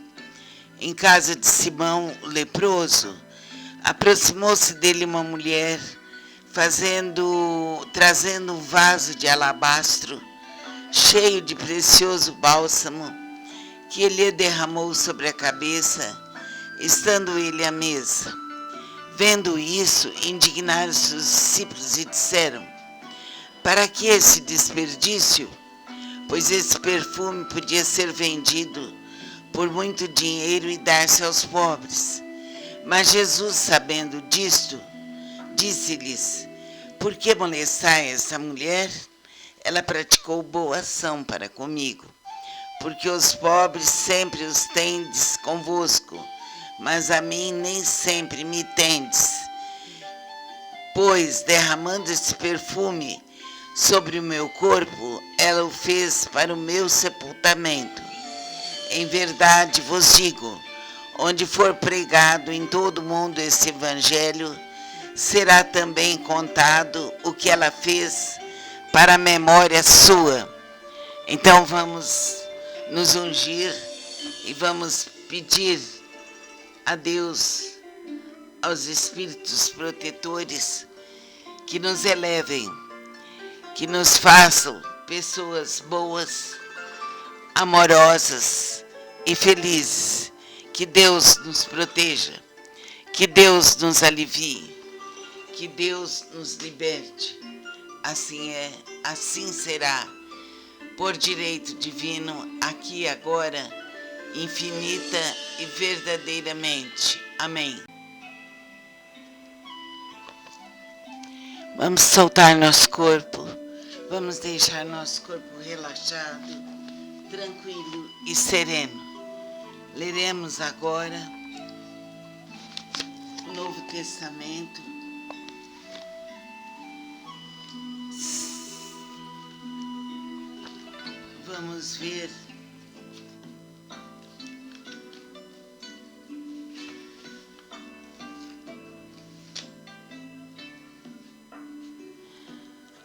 em casa de Simão o leproso, aproximou-se dele uma mulher, trazendo um vaso de alabastro, cheio de precioso bálsamo, que ele derramou sobre a cabeça, estando ele à mesa. Vendo isso, indignaram-se os discípulos e disseram: para que esse desperdício? Pois esse perfume podia ser vendido por muito dinheiro e dar-se aos pobres. Mas Jesus, sabendo disto, disse-lhes: por que molestai essa mulher? Ela praticou boa ação para comigo, porque os pobres sempre os tendes convosco, mas a mim nem sempre me tendes. Pois, derramando esse perfume sobre o meu corpo, ela o fez para o meu sepultamento. Em verdade vos digo, onde for pregado em todo o mundo esse evangelho, será também contado o que ela fez para a memória sua. Então vamos nos ungir e vamos pedir a Deus, aos espíritos protetores, que nos elevem, que nos façam pessoas boas, amorosas e felizes. Que Deus nos proteja, que Deus nos alivie, que Deus nos liberte. Assim é, assim será, por direito divino, aqui e agora, infinita e verdadeiramente. Amém. Vamos soltar nosso corpo, vamos deixar nosso corpo relaxado, tranquilo e sereno. Leremos agora o Novo Testamento. Vamos ver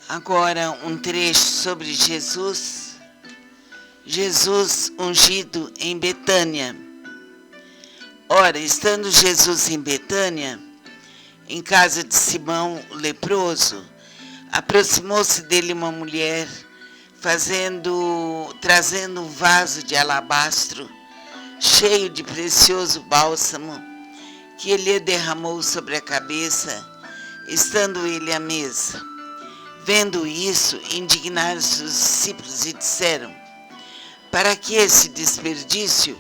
agora um trecho sobre Jesus ungido em Betânia. Ora, estando Jesus em Betânia, em casa de Simão o leproso, aproximou-se dele uma mulher, trazendo um vaso de alabastro, cheio de precioso bálsamo, que ele derramou sobre a cabeça, estando ele à mesa. Vendo isso, indignaram-se os discípulos e disseram: para que esse desperdício?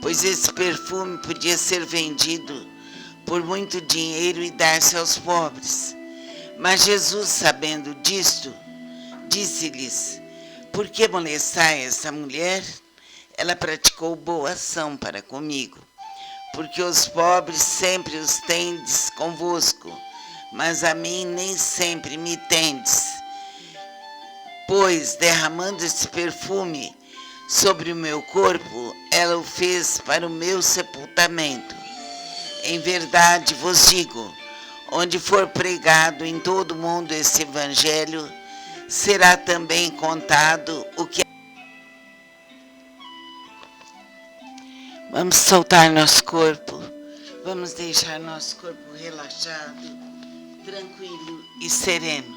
Pois esse perfume podia ser vendido por muito dinheiro e dar-se aos pobres. Mas Jesus, sabendo disto, disse-lhes: por que molestai esta mulher? Ela praticou boa ação para comigo, porque os pobres sempre os tendes convosco, mas a mim nem sempre me tendes. Pois, derramando esse perfume sobre o meu corpo, ela o fez para o meu sepultamento. Em verdade vos digo, onde for pregado em todo o mundo esse evangelho, será também contado o que... Vamos soltar nosso corpo, vamos deixar nosso corpo relaxado, tranquilo e sereno.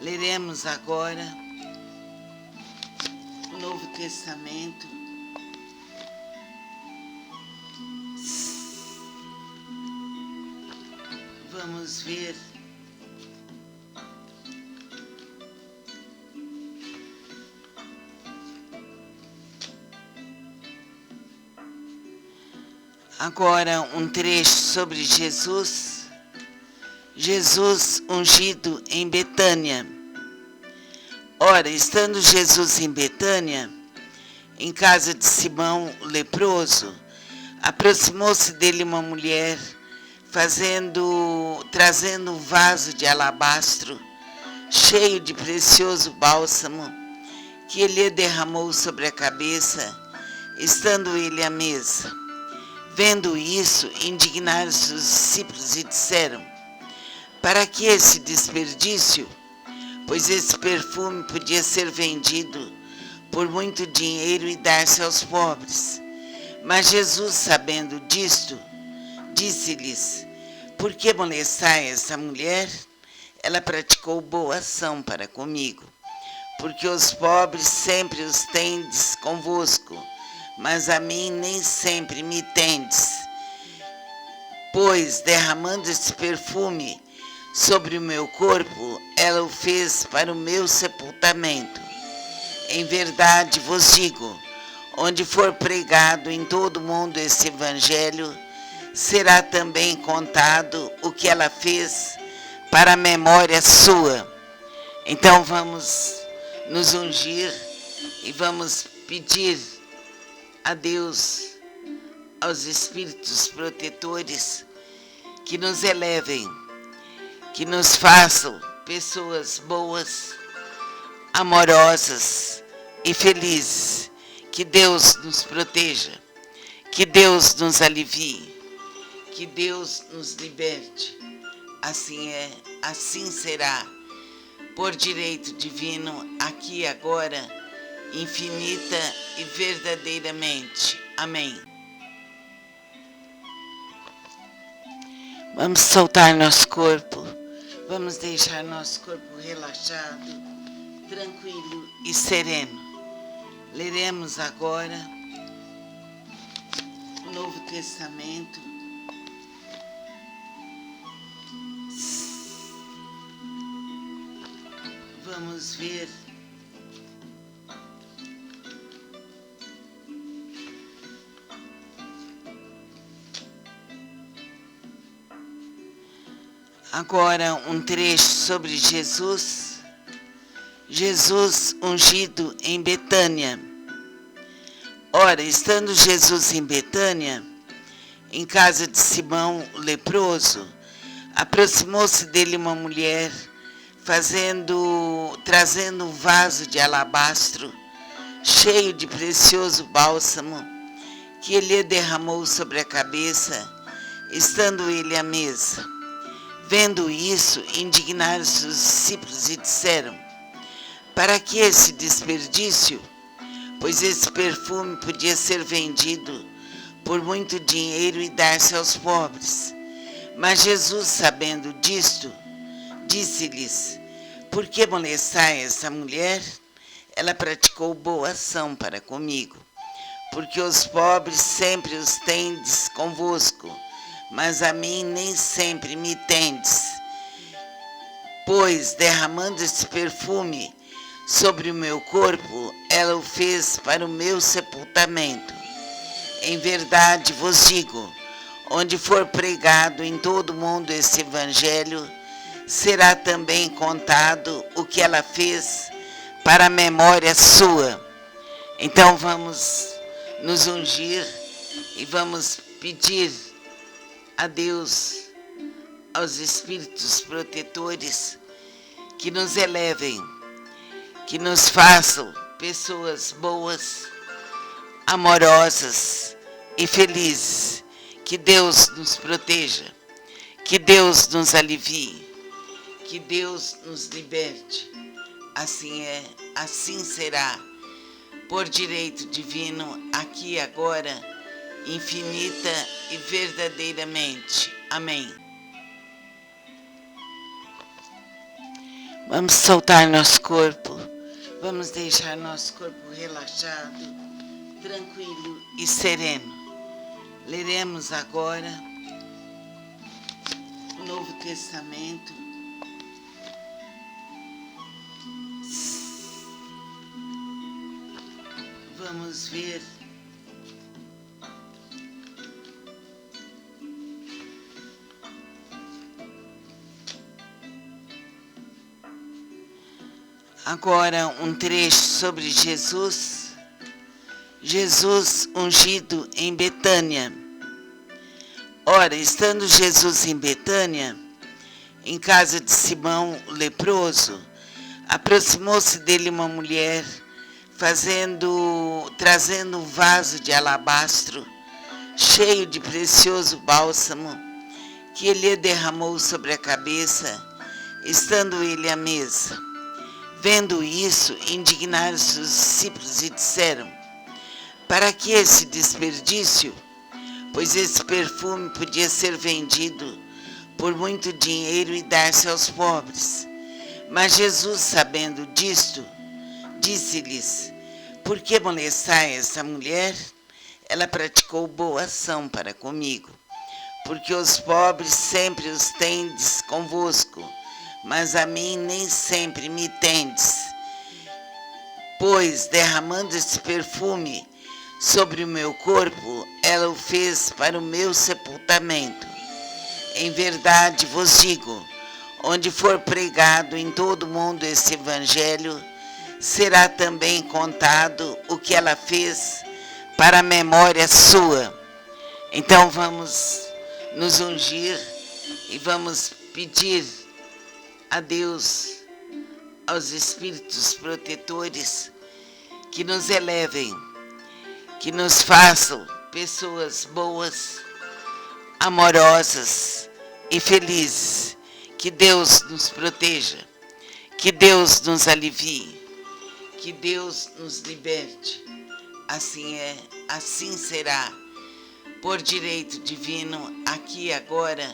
Leremos agora o Novo Testamento. Vamos ver agora um trecho sobre Jesus ungido em Betânia. Ora, estando Jesus em Betânia, em casa de Simão o leproso, aproximou-se dele uma mulher, trazendo um vaso de alabastro, cheio de precioso bálsamo, que ele derramou sobre a cabeça, estando ele à mesa. Vendo isso, indignaram-se os discípulos e disseram: para que esse desperdício? Pois esse perfume podia ser vendido por muito dinheiro e dar-se aos pobres. Mas Jesus, sabendo disto, disse-lhes: por que molestai esta mulher? Ela praticou boa ação para comigo, porque os pobres sempre os tendes convosco, mas a mim nem sempre me tendes. Pois, derramando esse perfume sobre o meu corpo, ela o fez para o meu sepultamento. Em verdade vos digo, onde for pregado em todo o mundo esse evangelho, será também contado o que ela fez para a memória sua. Então vamos nos ungir e vamos pedir a Deus, aos espíritos protetores, que nos elevem, que nos façam pessoas boas, amorosas e felizes. Que Deus nos proteja, que Deus nos alivie, que Deus nos liberte. Assim é, assim será, por direito divino, aqui e agora, infinita e verdadeiramente. Amém. Vamos soltar nosso corpo, vamos deixar nosso corpo relaxado, tranquilo e sereno. Leremos agora o Novo Testamento. Vamos ver agora um trecho sobre Jesus ungido em Betânia. Ora, estando Jesus em Betânia, em casa de Simão o leproso, aproximou-se dele uma mulher, trazendo um vaso de alabastro cheio de precioso bálsamo, que ele derramou sobre a cabeça, estando ele à mesa. Vendo isso, indignaram-se os discípulos e disseram: para que esse desperdício? Pois esse perfume podia ser vendido por muito dinheiro e dar-se aos pobres. Mas Jesus, sabendo disto, disse-lhes: por que molestai essa mulher? Ela praticou boa ação para comigo, porque os pobres sempre os tendes convosco, mas a mim nem sempre me tendes. Pois, derramando esse perfume sobre o meu corpo, ela o fez para o meu sepultamento. Em verdade vos digo, onde for pregado em todo o mundo esse evangelho, será também contado o que ela fez para a memória sua. Então vamos nos ungir e vamos pedir a Deus, aos espíritos protetores, que nos elevem, que nos façam pessoas boas, amorosas e felizes. Que Deus nos proteja, que Deus nos alivie, que Deus nos liberte. Assim é, assim será, por direito divino, aqui e agora, infinita e verdadeiramente. Amém. Vamos soltar nosso corpo, vamos deixar nosso corpo relaxado, tranquilo e sereno. Leremos agora o Novo Testamento. Vamos ver agora um trecho sobre Jesus ungido em Betânia. Ora, estando Jesus em Betânia, em casa de Simão o leproso, aproximou-se dele uma mulher, trazendo um vaso de alabastro cheio de precioso bálsamo, que ele derramou sobre a cabeça, estando ele à mesa. Vendo isso, indignaram-se os discípulos e disseram: para que esse desperdício? Pois esse perfume podia ser vendido por muito dinheiro e dar-se aos pobres. Mas Jesus, sabendo disto, disse-lhes: por que molestai essa mulher? Ela praticou boa ação para comigo, porque os pobres sempre os tendes convosco, mas a mim nem sempre me tendes. Pois, derramando esse perfume sobre o meu corpo, ela o fez para o meu sepultamento. Em verdade vos digo, onde for pregado em todo o mundo esse evangelho, será também contado o que ela fez para a memória sua. Então vamos nos ungir e vamos pedir a Deus, aos espíritos protetores, que nos elevem, que nos façam pessoas boas, amorosas e felizes. Que Deus nos proteja, Que Deus nos alivie, que Deus nos liberte. Assim é, assim será, por direito divino, aqui e agora,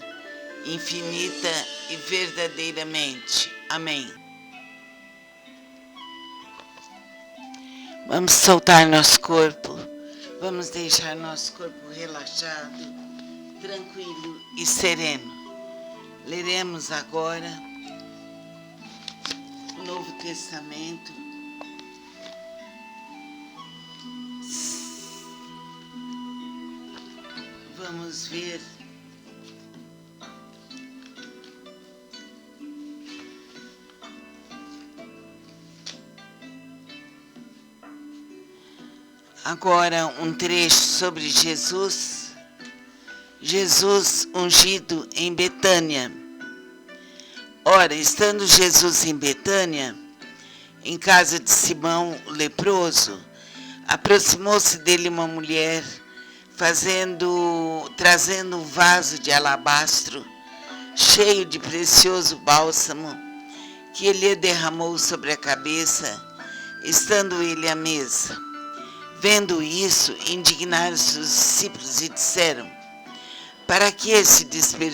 infinita e verdadeiramente. Amém. Vamos soltar nosso corpo, vamos deixar nosso corpo relaxado, tranquilo e sereno. Leremos agora o Novo Testamento. Vamos ver agora um trecho sobre Jesus ungido em Betânia. Ora, estando Jesus em Betânia, em casa de Simão o leproso, aproximou-se dele uma mulher, trazendo um vaso de alabastro cheio de precioso bálsamo, que ele derramou sobre a cabeça, estando ele à mesa. Vendo isso, indignaram-se os discípulos e disseram: para que esse desperdício?